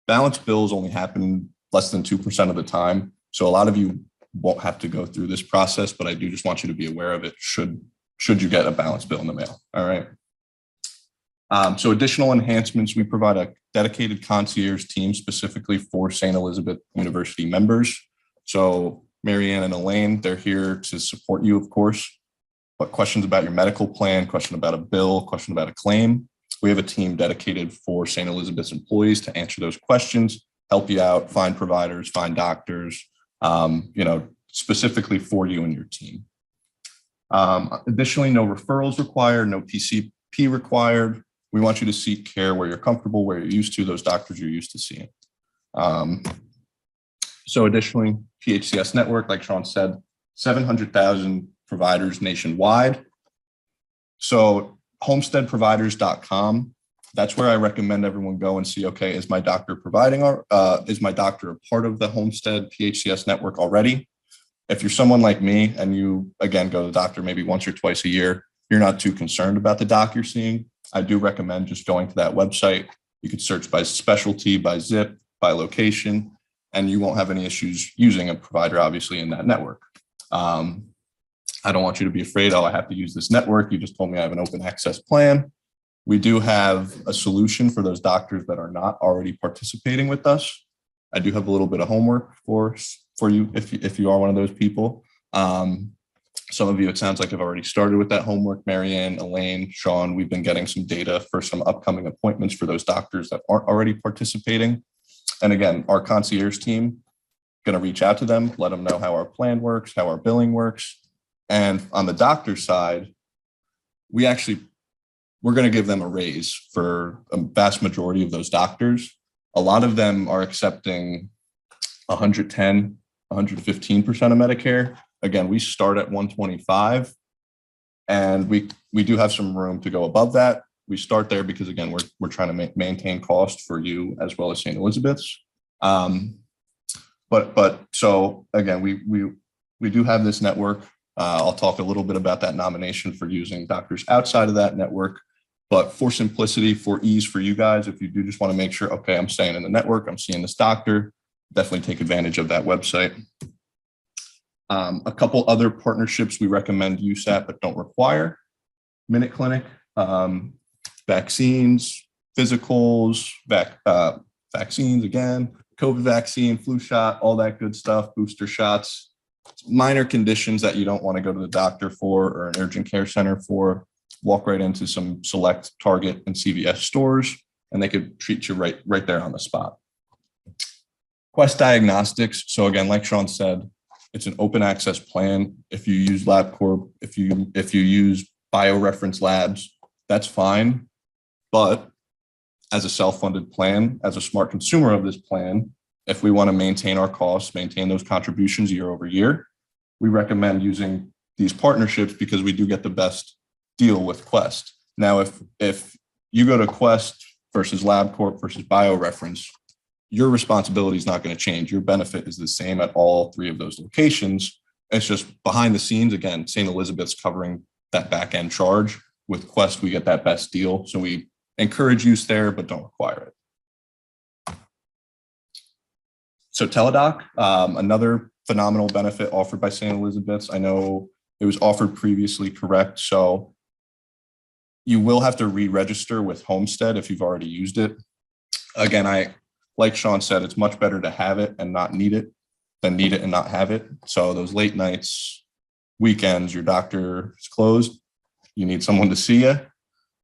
balance bills only happen less than 2% of the time. So a lot of you won't have to go through this process, but I do just want you to be aware of it should you get a balance bill in the mail. All right. So additional enhancements, we provide a dedicated concierge team specifically for St. Elizabeth University members. So Marianne and Elaine, they're here to support you, of course. But questions about your medical plan, question about a bill, question about a claim, we have a team dedicated for St. Elizabeth's employees to answer those questions, help you out, find providers, find doctors, specifically for you and your team. Additionally, no referrals required, no PCP required. We want you to seek care where you're comfortable, where you're used to, those doctors you're used to seeing. So additionally, PHCS network, like Sean said, 700,000 providers nationwide. So homesteadproviders.com, that's where I recommend everyone go and see, okay, is my doctor is my doctor a part of the Homestead PHCS network already? If you're someone like me and you, again, go to the doctor maybe once or twice a year, you're not too concerned about the doc you're seeing, I do recommend just going to that website. You could search by specialty, by zip, by location, and you won't have any issues using a provider, obviously, in that network. I don't want you to be afraid, oh, I have to use this network. You just told me I have an open access plan. We do have a solution for those doctors that are not already participating with us. I do have a little bit of homework for you if you are one of those people. Some of you, it sounds like have already started with that homework. Marianne, Elaine, Sean, we've been getting some data for some upcoming appointments for those doctors that aren't already participating. And again, our concierge team going to reach out to them, let them know how our plan works, how our billing works. And on the doctor side, we're going to give them a raise for a vast majority of those doctors. A lot of them are accepting 110, 115% of Medicare. Again, we start at 125, and we do have some room to go above that. We start there because, again, we're trying to maintain cost for you as well as St. Elizabeth's. But so again, we do have this network. I'll talk a little bit about that nomination for using doctors outside of that network. But for simplicity, for ease for you guys, if you do just want to make sure, okay, I'm staying in the network, I'm seeing this doctor, definitely take advantage of that website. A couple other partnerships we recommend use at but don't require: Minute Clinic, vaccines, physicals, vaccines again, COVID vaccine, flu shot, all that good stuff, booster shots, minor conditions that you don't want to go to the doctor for or an urgent care center for. Walk right into some select Target and CVS stores, and they could treat you right there on the spot. Quest Diagnostics. So again, like Sean said, it's an open access plan. If you use LabCorp, if you use BioReference Labs, that's fine. But as a self-funded plan, as a smart consumer of this plan, if we want to maintain our costs, maintain those contributions year over year, we recommend using these partnerships because we do get the best deal with Quest. Now, if you go to Quest versus LabCorp versus BioReference, your responsibility is not going to change. Your benefit is the same at all three of those locations. It's just behind the scenes. Again, St. Elizabeth's covering that back end charge. With Quest, we get that best deal. So we encourage use there, but don't require it. So Teladoc, another phenomenal benefit offered by St. Elizabeth's. I know it was offered previously, correct? So you will have to re-register with Homestead if you've already used it. Again, like Sean said, it's much better to have it and not need it than need it and not have it. So those late nights, weekends, your doctor is closed, you need someone to see you.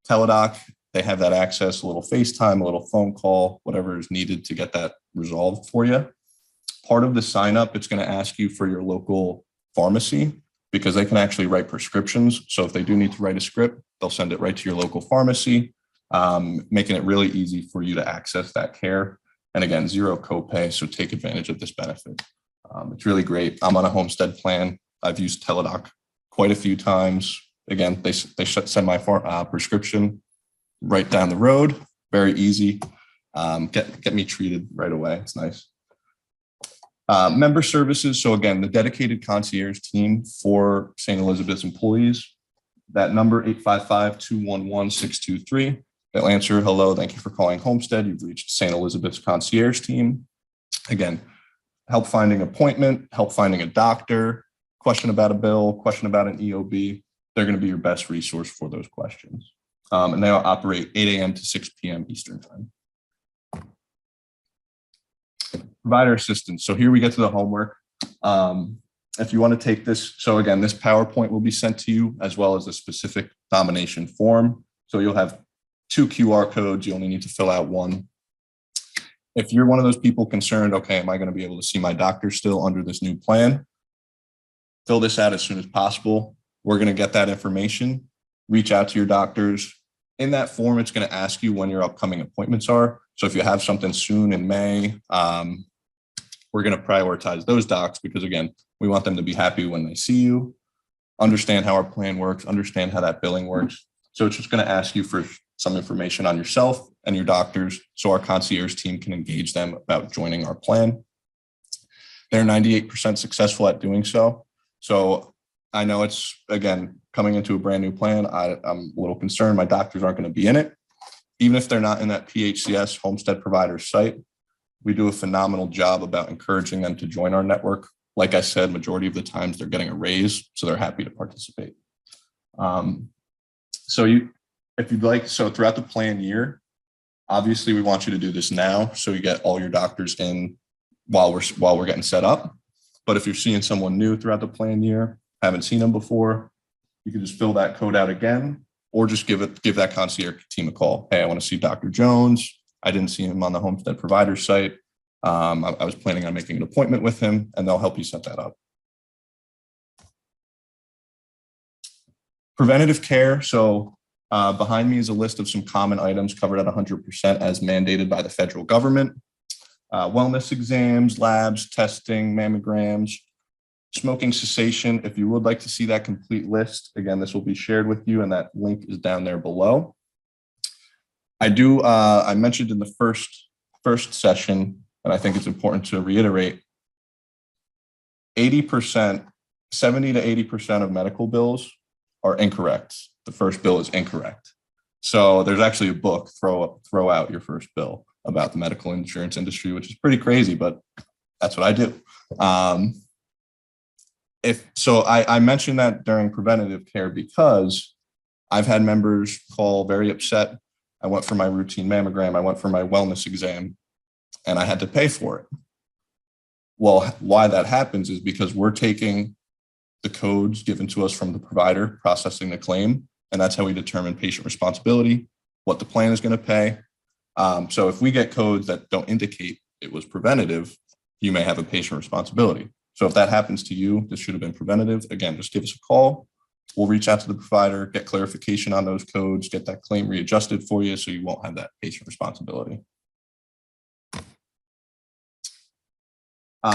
Teladoc, they have that access, a little FaceTime, a little phone call, whatever is needed to get that resolved for you. Part of the sign up, it's going to ask you for your local pharmacy because they can actually write prescriptions. So if they do need to write a script, they'll send it right to your local pharmacy, making it really easy for you to access that care. And again, zero copay, so take advantage of this benefit. It's really great. I'm on a Homestead plan. I've used Teladoc quite a few times. Again, they send my prescription right down the road. Very easy. Get me treated right away. It's nice. Member services. So again, the dedicated concierge team for St. Elizabeth's employees. That number 855-211-623. They'll answer, hello, thank you for calling Homestead. You've reached St. Elizabeth's concierge team. Again, help finding appointment, help finding a doctor, question about a bill, question about an EOB. They're going to be your best resource for those questions. And they'll operate 8 a.m. to 6 p.m. Eastern time. Provider assistance. So here we get to the homework. If you want to take this, so again, this PowerPoint will be sent to you as well as a specific nomination form. So you'll have 2 QR codes. You only need to fill out one. If you're one of those people concerned, okay, am I going to be able to see my doctor still under this new plan? Fill this out as soon as possible. We're going to get that information, reach out to your doctors. In that form, it's going to ask you when your upcoming appointments are. So if you have something soon in May, we're going to prioritize those docs because, again, we want them to be happy when they see you, understand how our plan works, understand how that billing works. So it's just going to ask you for some information on yourself and your doctors so our concierge team can engage them about joining our plan. They're 98% successful at doing so. So I know it's, again, coming into a brand new plan. I'm a little concerned my doctors aren't going to be in it. Even if they're not in that PHCS Homestead Provider site, we do a phenomenal job about encouraging them to join our network. Like I said, majority of the times they're getting a raise, so they're happy to participate. If you'd like, so throughout the plan year, obviously we want you to do this now so you get all your doctors in while we're getting set up. But if you're seeing someone new throughout the plan year, haven't seen them before, you can just fill that code out again, or just give that concierge team a call. Hey, I want to see Dr. Jones. I didn't see him on the Homestead Provider site. I was planning on making an appointment with him, and they'll help you set that up. Preventative care. So behind me is a list of some common items covered at 100% as mandated by the federal government. Wellness exams, labs, testing, mammograms, smoking cessation. If you would like to see that complete list, again, this will be shared with you, and that link is down there below. I mentioned in the first session, and I think it's important to reiterate, 80%, 70 to 80% of medical bills are incorrect. The first bill is incorrect. So there's actually a book, Throw Out Your First Bill, about the medical insurance industry, which is pretty crazy, but that's what I do. I mentioned that during preventative care because I've had members call very upset. I went for my routine mammogram. I went for my wellness exam, and I had to pay for it. Well, why that happens is because we're taking the codes given to us from the provider, processing the claim, and that's how we determine patient responsibility, what the plan is going to pay. So if we get codes that don't indicate it was preventative, you may have a patient responsibility. So if that happens to you, this should have been preventative. Again, just give us a call. We'll reach out to the provider, get clarification on those codes, get that claim readjusted for you so you won't have that patient responsibility.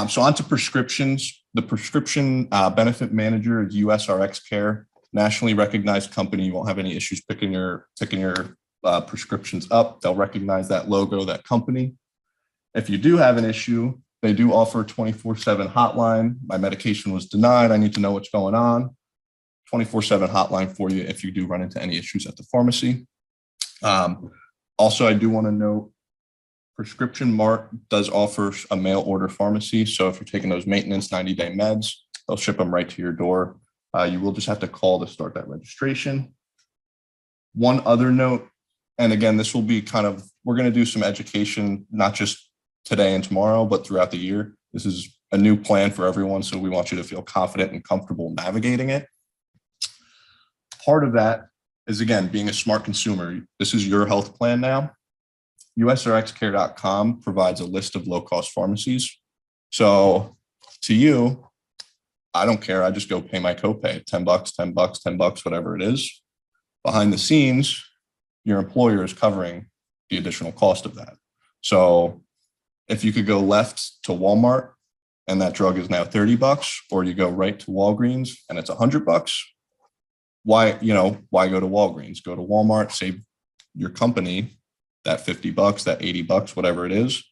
So on to prescriptions. The prescription benefit manager is USRX Care, nationally recognized company. You won't have any issues picking your prescriptions up. They'll recognize that logo, that company. If you do have an issue, they do offer a 24/7 hotline. My medication was denied. I need to know what's going on. 24/7 hotline for you if you do run into any issues at the pharmacy. Also, I do want to note, Prescription Mart does offer a mail order pharmacy. So if you're taking those maintenance 90-day meds, they'll ship them right to your door. You will just have to call to start that registration. One other note, and again, this will be we're going to do some education, not just today and tomorrow, but throughout the year. This is a new plan for everyone, so we want you to feel confident and comfortable navigating it. Part of that is, again, being a smart consumer. This is your health plan now. USRXcare.com provides a list of low-cost pharmacies. So to you, I don't care. I just go pay my copay, $10, $10, $10, whatever it is. Behind the scenes, your employer is covering the additional cost of that. So if you could go left to Walmart and that drug is now $30, or you go right to Walgreens and it's $100, why go to Walgreens? Go to Walmart, save your company that $50, that $80, whatever it is.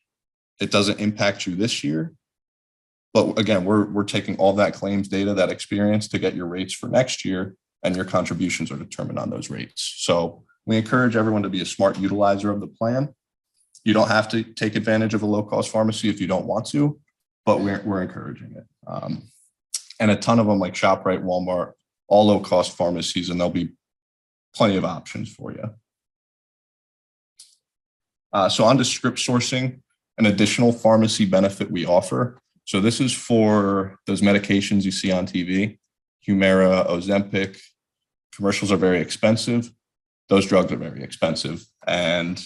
It doesn't impact you this year. But again, we're taking all that claims data, that experience to get your rates for next year, and your contributions are determined on those rates. So We encourage everyone to be a smart utilizer of the plan. You don't have to take advantage of a low-cost pharmacy if you don't want to, but we're encouraging it. And a ton of them like ShopRite, Walmart, all low-cost pharmacies, and there'll be plenty of options for you. So on to script sourcing, an additional pharmacy benefit we offer. So this is for those medications you see on TV, Humira, Ozempic. Commercials are very expensive. Those drugs are very expensive. And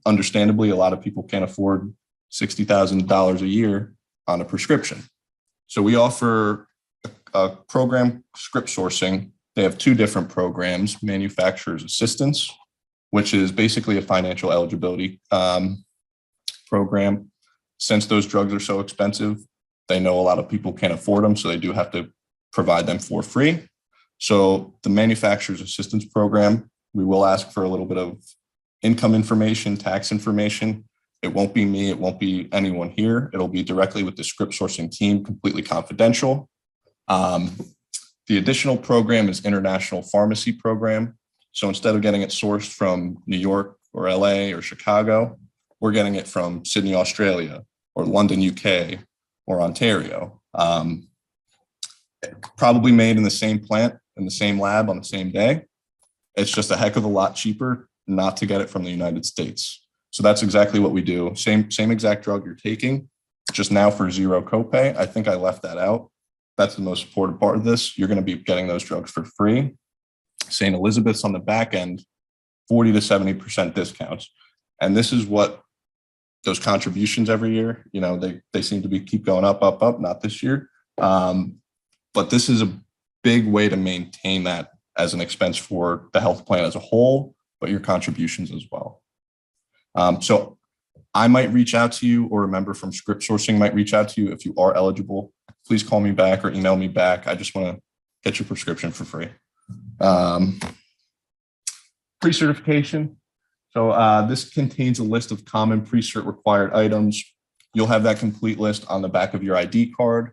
understandably, a lot of people can't afford $60,000 a year on a prescription. So we offer a program, script sourcing. They have two different programs, manufacturer's assistance, which is basically a financial eligibility program. Since those drugs are so expensive, they know a lot of people can't afford them, so they do have to provide them for free. So the manufacturer's assistance program, we will ask for a little bit of income information, tax information. It won't be me, it won't be anyone here. It'll be directly with the script sourcing team, completely confidential. The additional program is International Pharmacy Program. So instead of getting it sourced from New York or LA or Chicago, we're getting it from Sydney, Australia, or London, UK, or Ontario. Probably made in the same plant, in the same lab on the same day. It's just a heck of a lot cheaper not to get it from the United States. So that's exactly what we do. Same exact drug you're taking, just now for zero copay. I think I left that out. That's the most important part of this. You're going to be getting those drugs for free. St. Elizabeth's on the back end, 40 to 70% discounts. And this is what those contributions every year, you know, they seem to keep going up, not this year. But this is a big way to maintain that as an expense for the health plan as a whole, but your contributions as well. So I might reach out to you, or a member from script sourcing might reach out to you. If you are eligible, please call me back or email me back. I just want to get your prescription for free. Pre-certification. So this contains a list of common pre-cert required items. You'll have that complete list on the back of your ID card.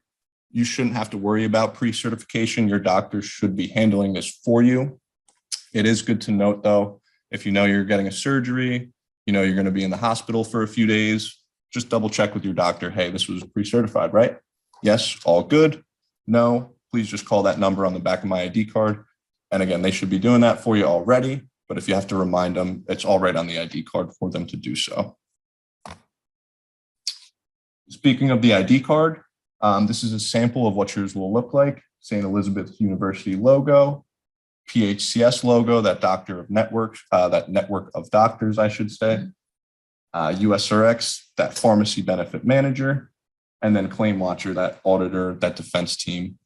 You shouldn't have to worry about pre-certification. Your doctor should be handling this for you. It is good to note though, if you know you're getting a surgery, you know you're going to be in the hospital for a few days, just double check with your doctor. Hey, this was pre-certified, right? Yes, all good. No, please just call that number on the back of my ID card. And again, they should be doing that for you already. But if you have to remind them, it's all right on the ID card for them to do so. Speaking of the ID card, this is a sample of what yours will look like. St. Elizabeth University logo, PHCS logo, that that network of doctors, I should say. USRX, that pharmacy benefit manager, and then Claim Watcher, that auditor, that defense team.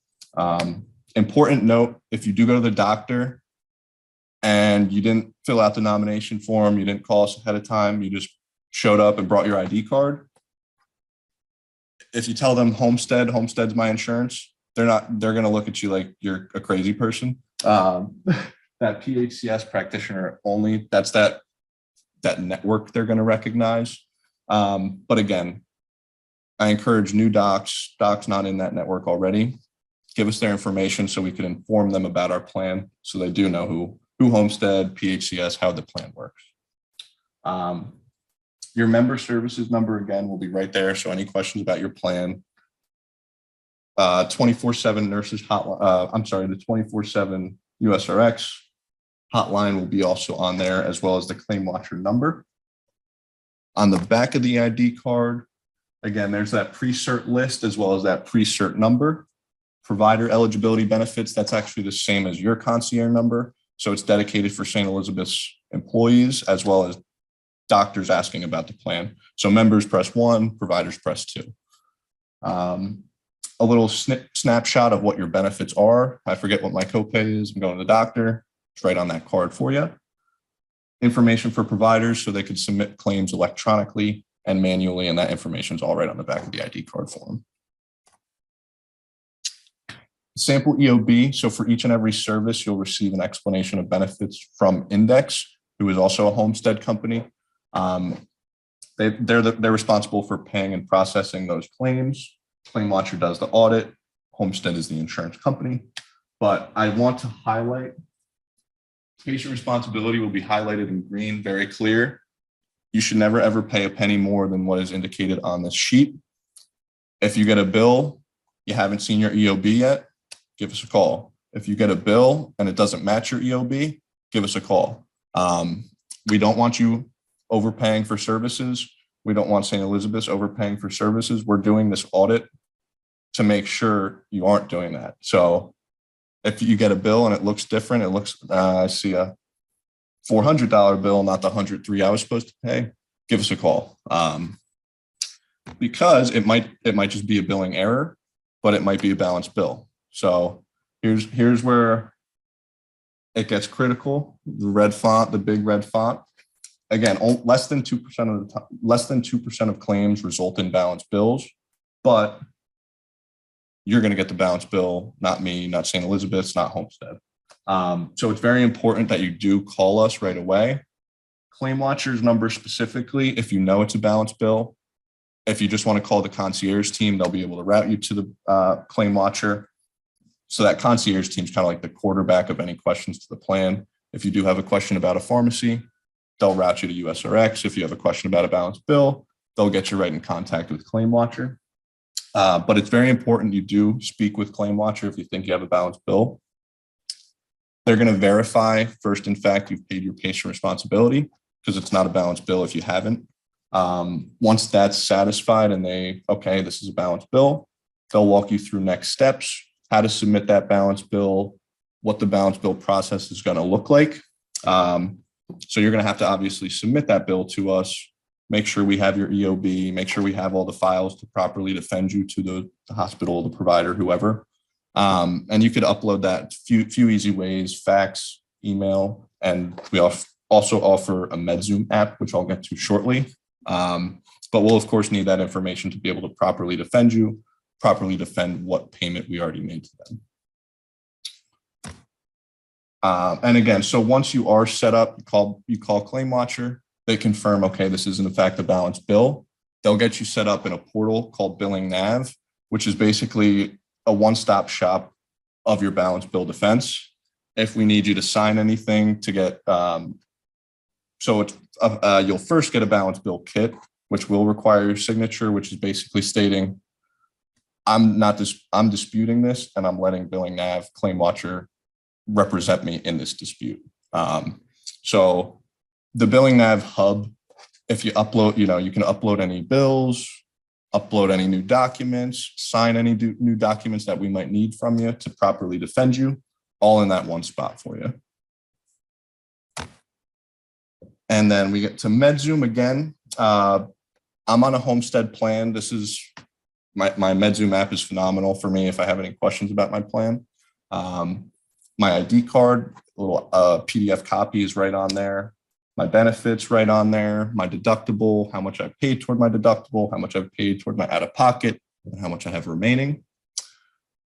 Important note, if you do go to the doctor and you didn't fill out the nomination form, you didn't call us ahead of time, you just showed up and brought your ID card. If you tell them Homestead's my insurance, they're going to look at you like you're a crazy person. That PHCS practitioner only, that's that network they're going to recognize. But again, I encourage new docs not in that network already, give us their information so we can inform them about our plan so they do know who Homestead, PHCS, how the plan works. Your member services number, again, will be right there. So any questions about your plan, 24/7 nurses hotline, the 24/7 USRX hotline will be also on there, as well as the Claim Watcher number. On the back of the ID card, again, there's that pre-cert list as well as that pre-cert number. Provider eligibility benefits, that's actually the same as your concierge number. So it's dedicated for St. Elizabeth's employees as well as doctors asking about the plan. So members press 1, providers press 2. A little snapshot of what your benefits are. I forget what my copay is. I'm going to the doctor. It's right on that card for you. Information for providers so they could submit claims electronically and manually, and that information is all right on the back of the ID card form. Sample EOB. So for each and every service, you'll receive an explanation of benefits from Index, who is also a Homestead company. They're responsible for paying and processing those claims. Claim Watcher does the audit. Homestead is the insurance company. But I want to highlight Patient responsibility will be highlighted in green, very clear. You should never, ever pay a penny more than what is indicated on this sheet. If you get a bill, you haven't seen your EOB yet, give us a call. If you get a bill and it doesn't match your EOB, give us a call. We don't want you overpaying for services. We don't want St. Elizabeth's overpaying for services. We're doing this audit to make sure you aren't doing that. So if you get a bill and it looks different, it looks, I see a $400 bill, not the 103 I was supposed to pay, give us a call. Because it might just be a billing error, but it might be a balanced bill. So here's where it gets critical. The red font, the big red font. Again, less than 2% of the time, less than 2% of claims result in balanced bills, but you're going to get the balanced bill, not me, not St. Elizabeth's, not Homestead. So it's very important that you do call us right away. Claim Watcher's number specifically, if you know it's a balanced bill. If you just want to call the concierge team, they'll be able to route you to the Claim Watcher. So that concierge team is kind of like the quarterback of any questions to the plan. If you do have a question about a pharmacy, they'll route you to USRX. If you have a question about a balanced bill, they'll get you right in contact with Claim Watcher. But it's very important you do speak with Claim Watcher if you think you have a balanced bill. They're going to verify first, in fact, you've paid your patient responsibility, because it's not a balanced bill if you haven't. Once that's satisfied and okay, this is a balanced bill, they'll walk you through next steps, how to submit that balanced bill, what the balanced bill process is going to look like. So you're going to have to obviously submit that bill to us, make sure we have your EOB, make sure we have all the files to properly defend you to the hospital, the provider, whoever. And you could upload that few easy ways, fax, email, and we also offer a MedZoom app, which I'll get to shortly. But we'll of course need that information to be able to properly defend you, properly defend what payment we already made to them. And again, so once you are set up, you call Claim Watcher, they confirm, okay, this is in fact a balanced bill. They'll get you set up in a portal called Billing Nav, which is basically a one-stop shop of your balanced bill defense. If we need you to sign anything to get, you'll first get a balanced bill kit, which will require your signature, which is basically stating, I'm disputing this and I'm letting Billing Nav, Claim Watcher represent me in this dispute. So the Billing Nav hub, if you upload, you can upload any bills, upload any new documents, sign any new documents that we might need from you to properly defend you, all in that one spot for you. And then we get to MedZoom again. I'm on a Homestead plan. This is my MedZoom app is phenomenal for me if I have any questions about my plan. My ID card, a little PDF copy is right on there. My benefits right on there, my deductible, how much I've paid toward my deductible, how much I've paid toward my out-of-pocket, and how much I have remaining.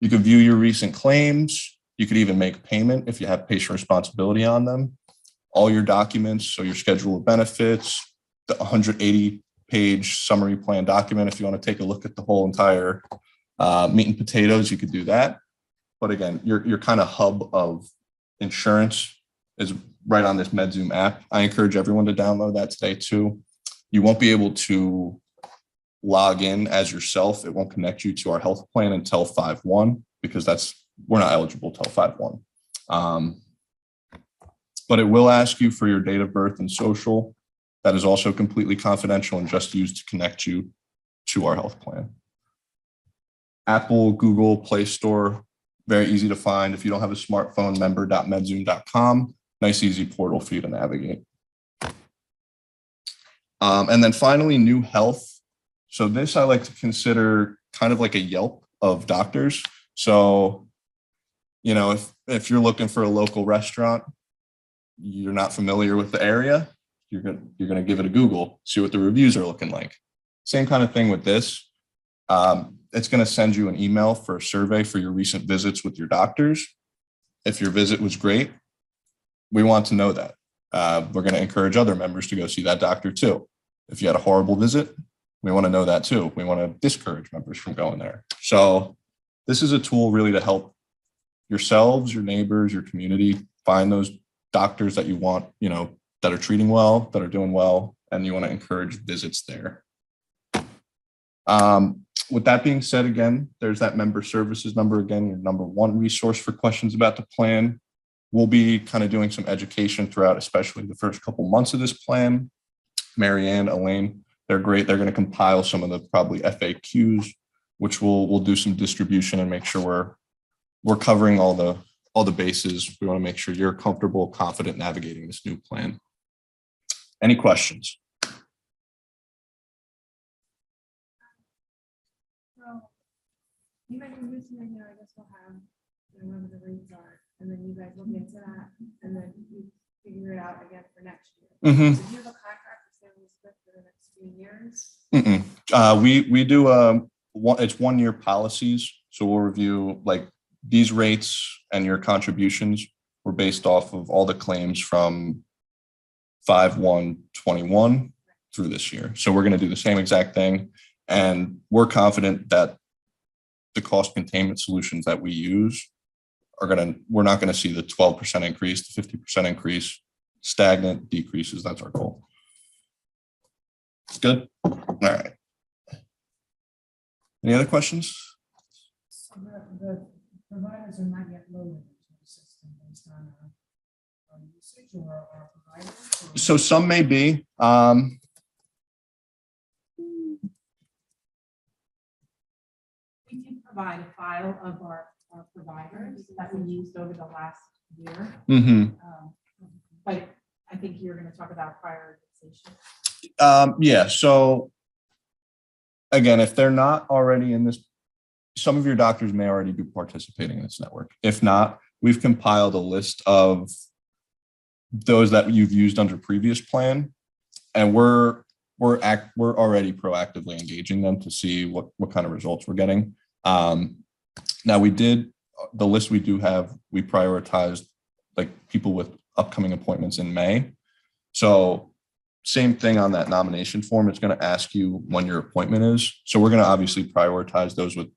You can view your recent claims. You could even make payment if you have patient responsibility on them. All your documents, so your schedule of benefits, the 180-page summary plan document. If you want to take a look at the whole entire meat and potatoes, you could do that. But again, your kind of hub of insurance is right on this MedZoom app. I encourage everyone to download that today too. You won't be able to log in as yourself. It won't connect you to our health plan until 5/1 because we're not eligible till 5/1. But it will ask you for your date of birth and social. That is also completely confidential and just used to connect you to our health plan. Apple, Google, Play Store, very easy to find. If you don't have a smartphone, member.medzoom.com. Nice, easy portal for you to navigate. And then finally, New Health. So this I like to consider kind of like a Yelp of doctors. So, if you're looking for a local restaurant, you're not familiar with the area, you're gonna give it a Google, see what the reviews are looking like. Same kind of thing with this. It's gonna send you an email for a survey for your recent visits with your doctors. If your visit was great, we want to know that. We're going to encourage other members to go see that doctor too. If you had a horrible visit, we want to know that too. We want to discourage members from going there. So this is a tool really to help yourselves, your neighbors, your community find those doctors that you want, that are treating well, that are doing well, and you want to encourage visits there. With that being said, again, there's that member services number, again, your number one resource for questions about the plan. We'll be kind of doing some education throughout, especially the first couple months of this plan. Marianne, Elaine, they're great. They're going to compile some of the probably FAQs, which we'll do some distribution and make sure we're covering all the bases. We want to make sure you're comfortable, confident navigating this new plan. Any questions? You guys will use something here, I guess we'll have, whatever the rates are, and then you guys look into that, and then you figure it out again for next year. Mhm. So do you have a contract with San Luis Smith for the next few years? We do it's 1 year policies. So we'll review like these rates, and your contributions were based off of all the claims from 5/1/21 through this year. So we're going to do the same exact thing. And we're confident that the cost containment solutions that we use we're not going to see the 12% increase, the 50% increase, stagnant decreases. That's our goal. Good. All right. Any other questions? So the providers are not yet loaded into the system based on usage or our providers? So some may be. We can provide a file of our providers that we used over the last year. But I think you're going to talk about prioritization. Yeah. So again, if they're not already in this, some of your doctors may already be participating in this network. If not, we've compiled a list of those that you've used under previous plan, and we're already proactively engaging them to see what kind of results we're getting. Now the list we do have, we prioritized like people with upcoming appointments in May. So same thing on that nomination form. It's going to ask you when your appointment is. So we're going to obviously prioritize those with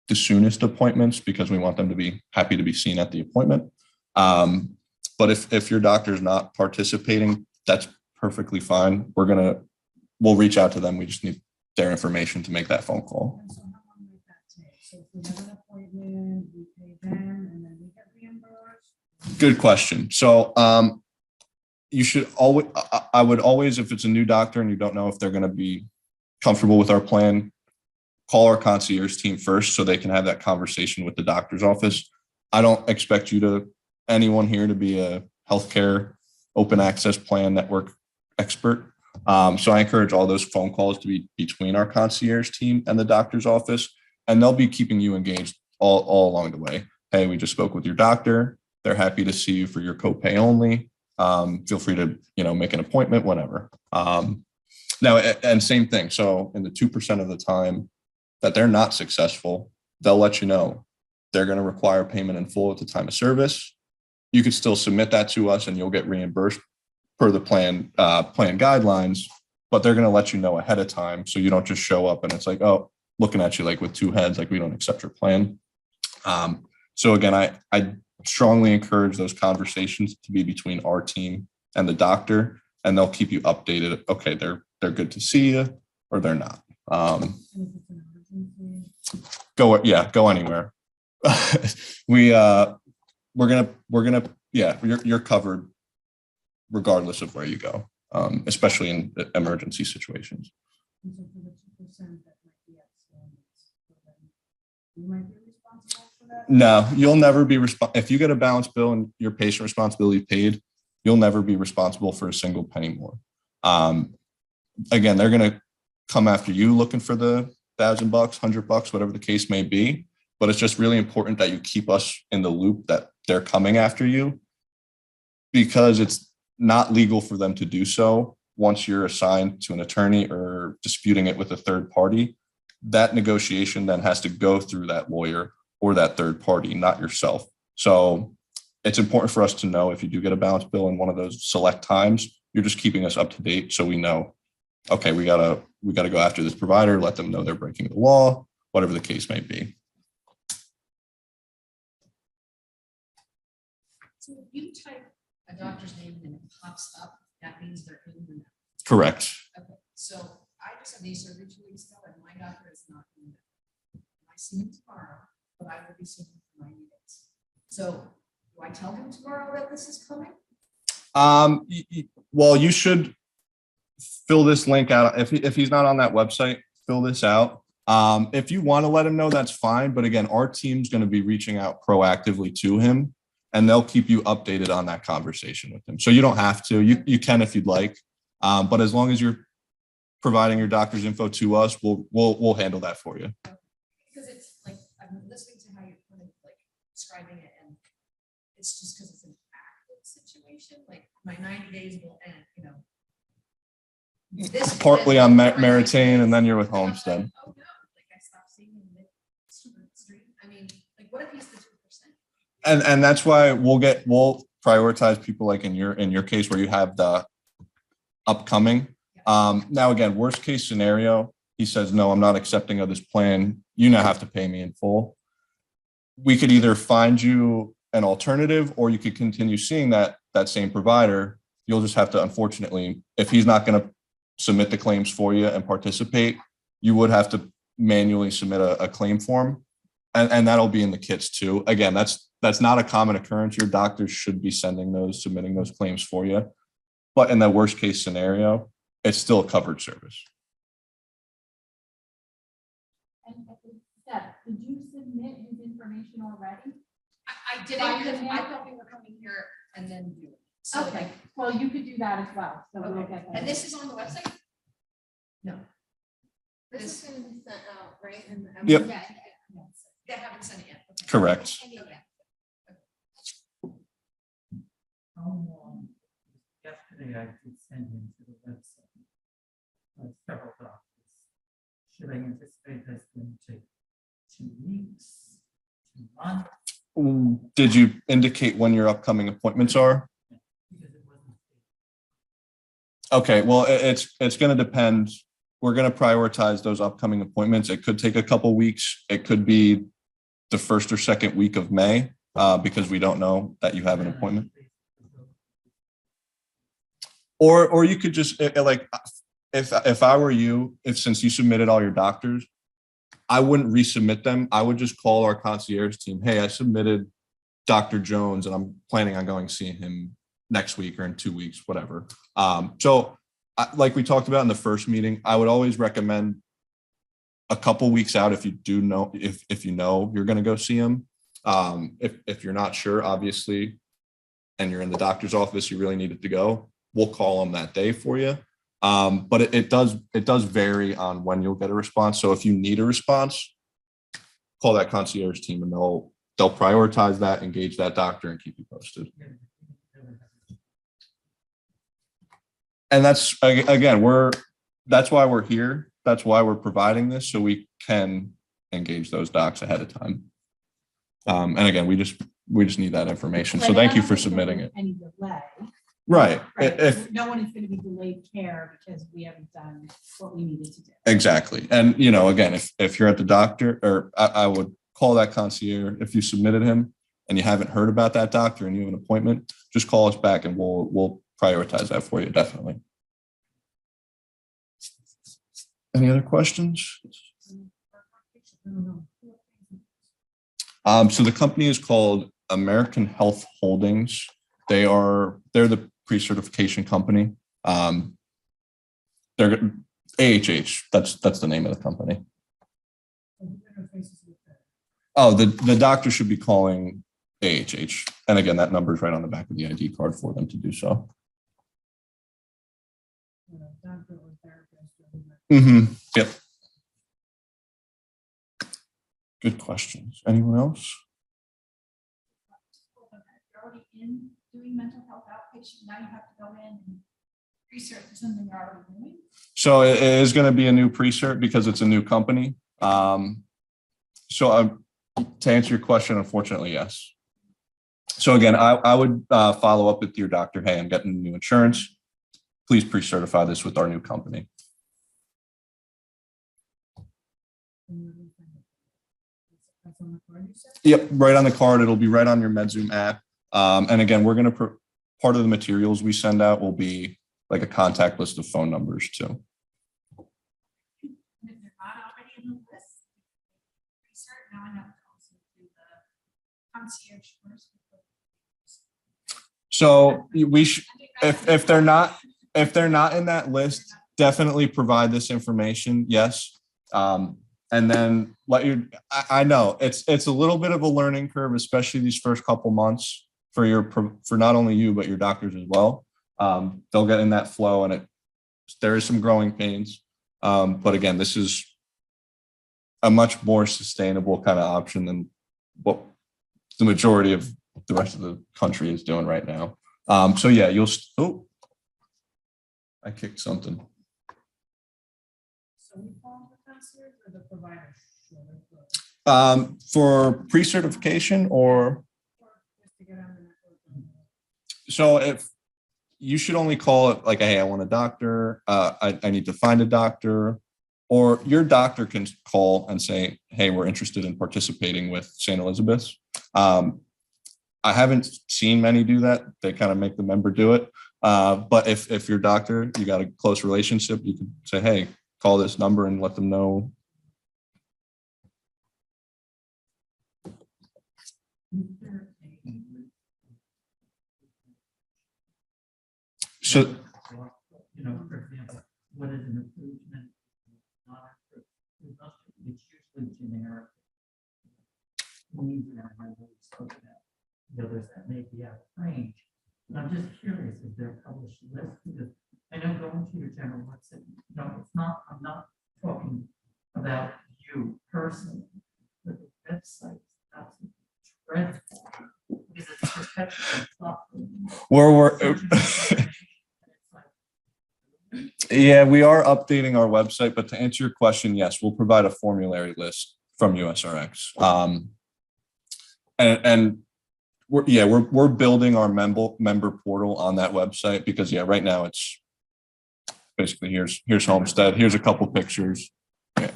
the soonest appointments because we want them to be happy to be seen at the appointment. But if your doctor's not participating, that's perfectly fine. We'll reach out to them. We just need their information to make that phone call. And so how long might that take? So if we have an appointment, we pay them and then we get reimbursed? Good question. So you should always, I would always, if it's a new doctor and you don't know if they're going to be comfortable with our plan, call our concierge team first so they can have that conversation with the doctor's office. I don't expect anyone here to be a healthcare open access plan network expert. So I encourage all those phone calls to be between our concierge team and the doctor's office, and they'll be keeping you engaged all along the way. Hey, we just spoke with your doctor. They're happy to see you for your copay only. Feel free to, make an appointment whenever. Now, and same thing. So in the 2% of the time that they're not successful, they'll let you know they're going to require payment in full at the time of service. You could still submit that to us and you'll get reimbursed per the plan guidelines, but they're going to let you know ahead of time. So you don't just show up and it's like, oh, looking at you like with two heads, like we don't accept your plan. So again, I strongly encourage those conversations to be between our team and the doctor, and they'll keep you updated. Okay, they're good to see you or they're not. Go anywhere. You're covered regardless of where you go, especially in emergency situations. And so for the 2% that might be outstanding, you might be responsible for that? No, you'll never be responsible. If you get a balance bill and your patient responsibility paid, you'll never be responsible for a single penny more. Again, they're going to come after you looking for the $1,000, $100, whatever the case may be. But it's just really important that you keep us in the loop that they're coming after you, because it's not legal for them to do so once you're assigned to an attorney or disputing it with a third party. That negotiation then has to go through that lawyer or that third party, not yourself. So it's important for us to know if you do get a balance bill in one of those select times, you're just keeping us up to date so we know, okay, we gotta go after this provider, let them know they're breaking the law, whatever the case may be. So if you type a doctor's name and it pops up, that means they're in the know. Correct. Okay, so I just had knee surgery 2 weeks ago and my doctor is not in the know. I see him tomorrow, but I will be seeing him for 90 days. So do I tell him tomorrow that this is coming? Well, you should fill this link out. If he's not on that website, fill this out. If you want to let him know, that's fine. But again, our team's going to be reaching out proactively to him and they'll keep you updated on that conversation with him. So you don't have to, you can if you'd like. But as long as you're providing your doctor's info to us, we'll handle that for you. Because it's like, I'm listening to how you're kind of like describing it and it's just because it's an active situation, like my 90 days will end, you know. This Partly on Meritain and then you're with and I'm like, Homestead. oh no, like I stopped seeing him mid-street. I mean, like what if he's the 2%? And that's why we'll prioritize people like in your case where you have the upcoming. Now again, worst case scenario, he says, no, I'm not accepting of this plan. You now have to pay me in full. We could either find you an alternative or you could continue seeing that same provider. You'll just have to, unfortunately, if he's not going to submit the claims for you and participate, you would have to manually submit a claim form. And that'll be in the kits too. Again, that's not a common occurrence. Your doctors should be submitting those claims for you. But in that worst case scenario, it's still a covered service. And Steph, did you submit his information already? I didn't, because I thought we were coming here and then do it. So Okay, like, well, you could do that as well, so we'll okay. get that. And this is on the website? No. This This- is gonna be sent out, right? Yep. They haven't sent it yet. Okay. Correct. Okay. How long? Yesterday I did send him to the website. Several doctors. Should I anticipate that's going to take 2 weeks, 2 months? Did you indicate when your upcoming appointments are? Because it wasn't. Okay, well, it's going to depend. We're going to prioritize those upcoming appointments. It could take a couple weeks. It could be the first or second week of May because we don't know that you have an appointment. Or you could just like, if I were you, since you submitted all your doctors, I wouldn't resubmit them. I would just call our concierge team. Hey, I submitted Dr. Jones and I'm planning on going seeing him next week or in 2 weeks, whatever. So like we talked about in the first meeting, I would always recommend a couple weeks out if you do know, if you know you're going to go see him. If you're not sure, obviously, and you're in the doctor's office, you really needed to go, we'll call them that day for you. But it does vary on when you'll get a response. So if you need a response, call that concierge team and they'll prioritize that, engage that doctor and keep you posted. And that's, again, that's why we're here. That's why we're providing this, so we can engage those docs ahead of time. And again, we just need that information. So thank you for submitting it. Any delay. Right. Right, If no one is going to be delayed care because we haven't done what we needed to do. exactly. And again, if you're at the doctor, or I would call that concierge. If you submitted him and you haven't heard about that doctor and you have an appointment, just call us back and we'll prioritize that for you. Definitely. Any other questions? So the company is called American Health Holdings. They're the pre-certification company. They're AHH. That's the name of the company. Oh, the doctor should be calling AHH. And again, that number is right on the back of the ID card for them to do so. Yep. Good questions. Anyone else? You're already in doing mental health outpatient, now you have to go in and research something you're already doing? So it is going to be a new pre-cert because it's a new company. To answer your question, unfortunately, yes. So again, I would follow up with your doctor. Hey, I'm getting new insurance. Please pre-certify this with our new company. Yep, right on the card. It'll be right on your MedZoom app. And again, we're going to part of the materials we send out will be like a contact list of phone numbers too. And if they're not already in the list, research, now I have to also do the concierge first. So we should, if they're not in that list, definitely provide this information, yes. And then I know it's a little bit of a learning curve, especially these first couple months for not only you, but your doctors as well. They'll get in that flow and there is some growing pains. But again, this is a much more sustainable kind of option than what the majority of the rest of the country is doing right now. So yeah, I kicked something. So we call the concierge or the provider? For pre-certification or Just to get on the network. so if you should only call it like, hey, I want a doctor, I need to find a doctor, or your doctor can call and say, hey, we're interested in participating with St. Elizabeth's. I haven't seen many do that. They kind of make the member do it. But if your doctor, you got a close relationship, you can say, hey, call this number and let them know. So, You know, for example, what is an improvement? Not improvement. It's usually generic. Needs that I really spoke about. The others that may be out of range. And I'm just curious if they're published lists, because I know going to your general website, you know, I'm not talking about you personally, but the website, that's dreadful. Because it's perpetual stuff. yeah, we are updating our website, but to answer your question, yes, we'll provide a formulary list from USRX. And we're building our member portal on that website because right now it's basically here's Homestead, here's a couple pictures. Yeah.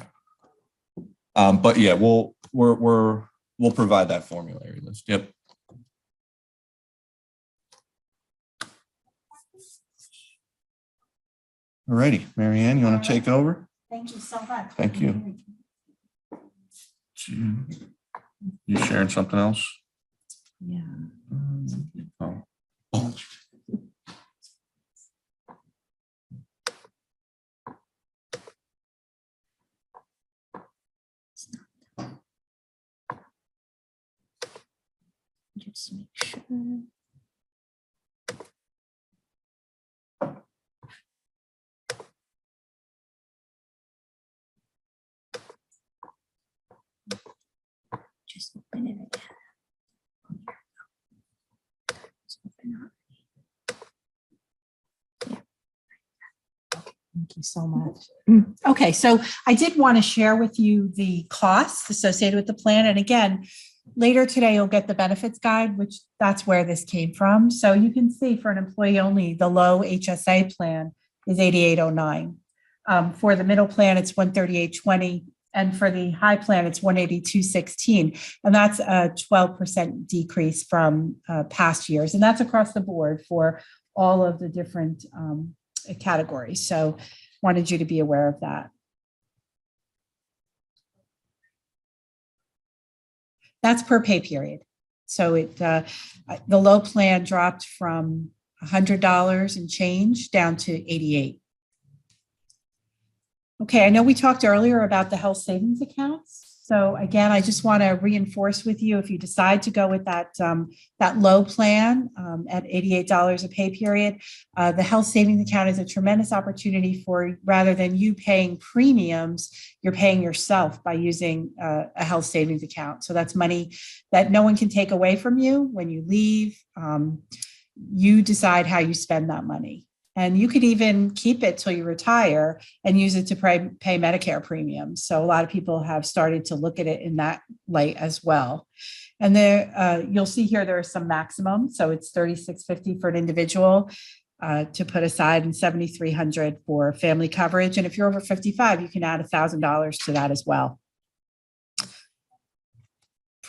But yeah, we'll provide that formulary list. Yep. All righty, Mary Ann, you want to take over? Thank you so much. Thank you. You sharing something else? Yeah. Oh. Just make sure. Just open it again. Just open up. Thank you so much. Okay, so I did want to share with you the costs associated with the plan. And again, later today, you'll get the benefits guide, which that's where this came from. So you can see for an employee only, the low HSA plan is $88.09. For the middle plan, it's $138.20. And for the high plan, it's $182.16. And that's a 12% decrease from past years. And that's across the board for all of the different categories. So wanted you to be aware of that. That's per pay period. So the low plan dropped from $100 and change down to $88. Okay, I know we talked earlier about the health savings accounts. So again, I just want to reinforce with you, if you decide to go with that low plan at $88 a pay period, the health savings account is a tremendous opportunity for, rather than you paying premiums, you're paying yourself by using a health savings account. So that's money that no one can take away from you when you leave. You decide how you spend that money. And you could even keep it till you retire and use it to pay Medicare premiums. So a lot of people have started to look at it in that light as well. And there, you'll see here, there are some maximums. So it's $36.50 for an individual to put aside, and $7,300 for family coverage. And if you're over 55, you can add $1,000 to that as well.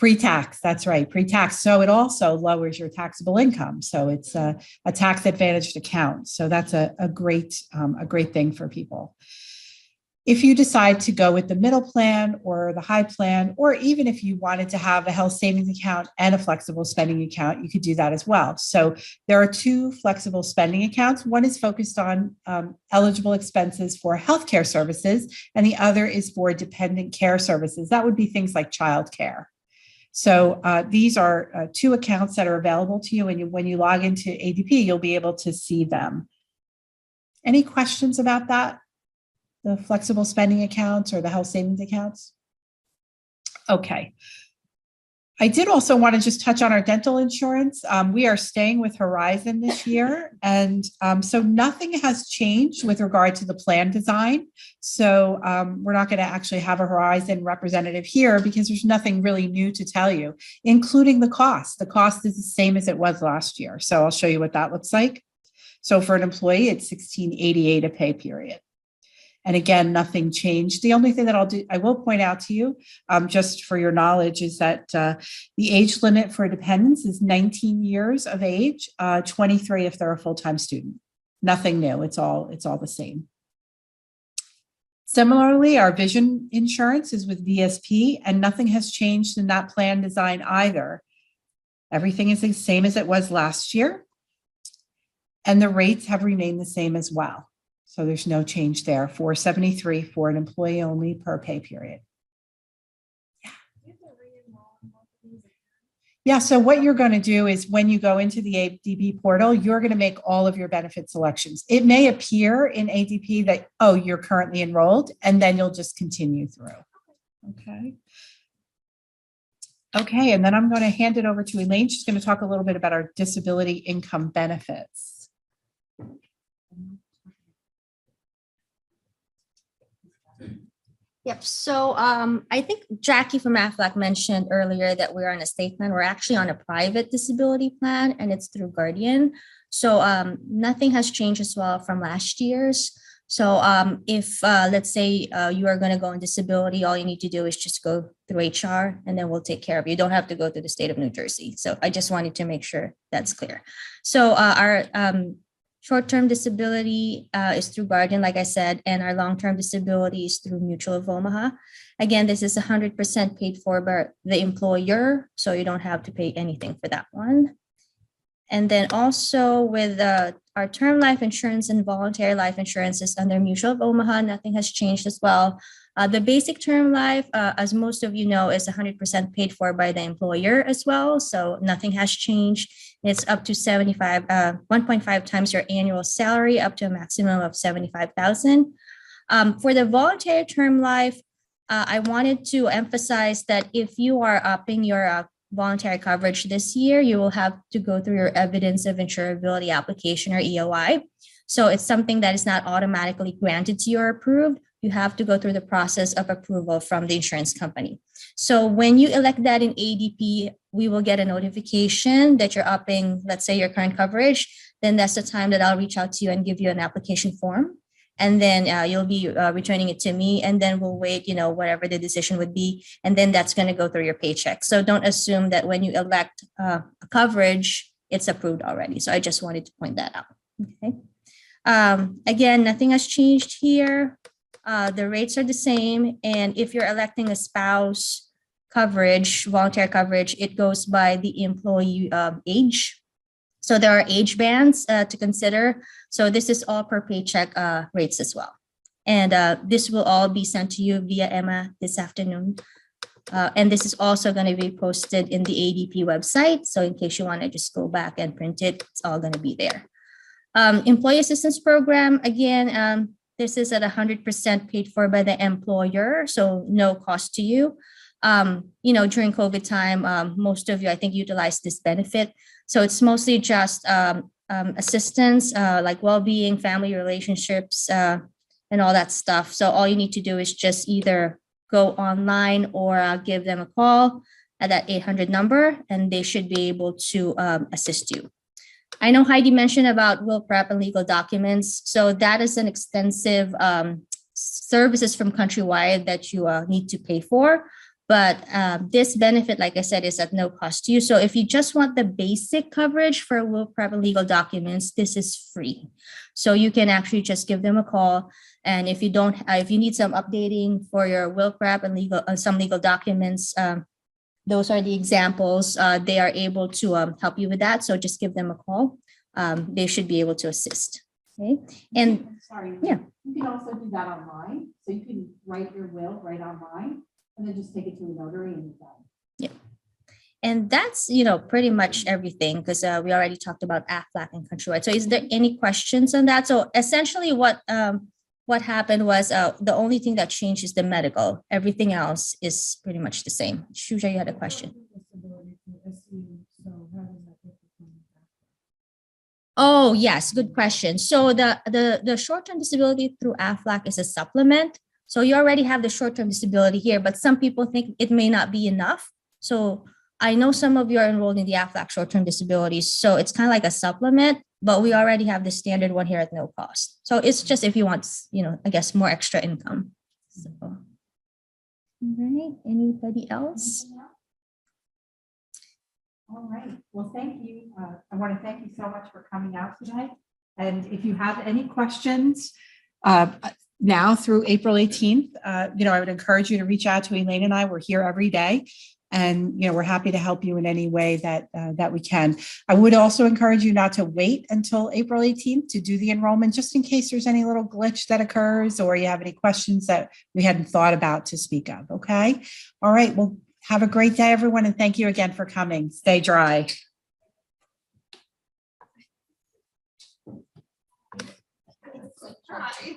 Pre-tax, that's right, pre-tax. So it also lowers your taxable income. So it's a tax advantaged account. So that's a great thing for people. If you decide to go with the middle plan or the high plan, or even if you wanted to have a health savings account and a flexible spending account, you could do that as well. So there are two flexible spending accounts. One is focused on eligible expenses for healthcare services, and the other is for dependent care services. That would be things like childcare. So these are two accounts that are available to you, and when you log into ADP, you'll be able to see them. Any questions about that? The flexible spending accounts or the health savings accounts? Okay. I did also want to just touch on our dental insurance. We are staying with Horizon this year. And so nothing has changed with regard to the plan design. So we're not going to actually have a Horizon representative here because there's nothing really new to tell you, including the cost. The cost is the same as it was last year. So I'll show you what that looks like. So for an employee, it's $16.88 a pay period. And again, nothing changed. The only thing that I will point out to you, just for your knowledge, is that the age limit for dependents is 19 years of age, 23 if they're a full-time student. Nothing new. It's all the same. Similarly, our vision insurance is with VSP, and nothing has changed in that plan design either. Everything is the same as it was last year, and the rates have remained the same as well. So there's no change there. $473 for an employee only per pay period. Yeah, so what you're going to do is when you go into the ADP portal, you're going to make all of your benefit selections. It may appear in ADP that, oh, you're currently enrolled, and then you'll just continue through. Okay. Okay, and then I'm going to hand it over to Elaine. She's going to talk a little bit about our disability income benefits. Yep. So I think Jackie from Aflac mentioned earlier that we're on a state plan. We're actually on a private disability plan, and it's through Guardian. So nothing has changed as well from last year's. So if let's say you are going to go on disability, all you need to do is just go through HR, and then we'll take care of you. You don't have to go to the state of New Jersey. So I just wanted to make sure that's clear. So our short-term disability is through Guardian, like I said, and our long-term disability is through Mutual of Omaha. Again, this is 100% paid for by the employer, so you don't have to pay anything for that one. And then also with our term life insurance and voluntary life insurance is under Mutual of Omaha. Nothing has changed as well. The basic term life, as most of you know, is 100% paid for by the employer as well. So nothing has changed. It's up to 1.5 times your annual salary, up to a maximum of $75,000. For the voluntary term life, I wanted to emphasize that if you are upping your voluntary coverage this year, you will have to go through your evidence of insurability application or EOI. So it's something that is not automatically granted to you or approved. You have to go through the process of approval from the insurance company. So when you elect that in ADP, we will get a notification that you're upping, let's say, your current coverage. Then that's the time that I'll reach out to you and give you an application form. And then you'll be returning it to me, and then we'll wait, whatever the decision would be. And then that's going to go through your paycheck. So don't assume that when you elect a coverage, it's approved already. So I just wanted to point that out. Okay. Again, nothing has changed here. The rates are the same. And if you're electing a spouse coverage, voluntary coverage, it goes by the employee age. So there are age bands to consider. So this is all per paycheck rates as well. And this will all be sent to you via Emma this afternoon. And this is also going to be posted in the ADP website. So in case you want to just go back and print it, it's all going to be there. Employee assistance program, again, this is at 100% paid for by the employer. So no cost to you. During COVID time, most of you, I think, utilized this benefit. So it's mostly just assistance, like well-being, family relationships, and all that stuff. So all you need to do is just either go online or give them a call at that 800 number, and they should be able to assist you. I know Heidi mentioned about will prep and legal documents. So that is an extensive services from Countrywide that you need to pay for. But this benefit, like I said, is at no cost to you. So if you just want the basic coverage for will prep and legal documents, this is free. So you can actually just give them a call. And if you don't, if you need some updating for your will prep and legal, some legal documents, those are the examples. They are able to help you with that. So just give them a call. They should be able to assist. Okay. And Sorry. yeah. You can also do that online. So you can write your will right online and then just take it to a notary and it's done. And that's, pretty much everything because we already talked about Aflac and Countrywide. So is there any questions on that? So essentially what happened was the only thing that changed is the medical. Everything else is pretty much the same. Shuja, you had a question. Oh, yes, good question. So the short-term disability through Aflac is a supplement. So you already have the short-term disability here, but some people think it may not be enough. So I know some of you are enrolled in the Aflac short-term disabilities, so it's kind of like a supplement, but we already have the standard one here at no cost. So it's just if you want, I guess more extra income. So, all right, anybody else? All right. Well, thank you. I want to thank you so much for coming out tonight. And if you have any questions now through April 18th, I would encourage you to reach out to Elaine and I. We're here every day. And, we're happy to help you in any way that we can. I would also encourage you not to wait until April 18th to do the enrollment, just in case there's any little glitch that occurs or you have any questions that we hadn't thought about to speak of. Okay. All right. Well, have a great day, everyone. And thank you again for coming. Stay dry. Hi.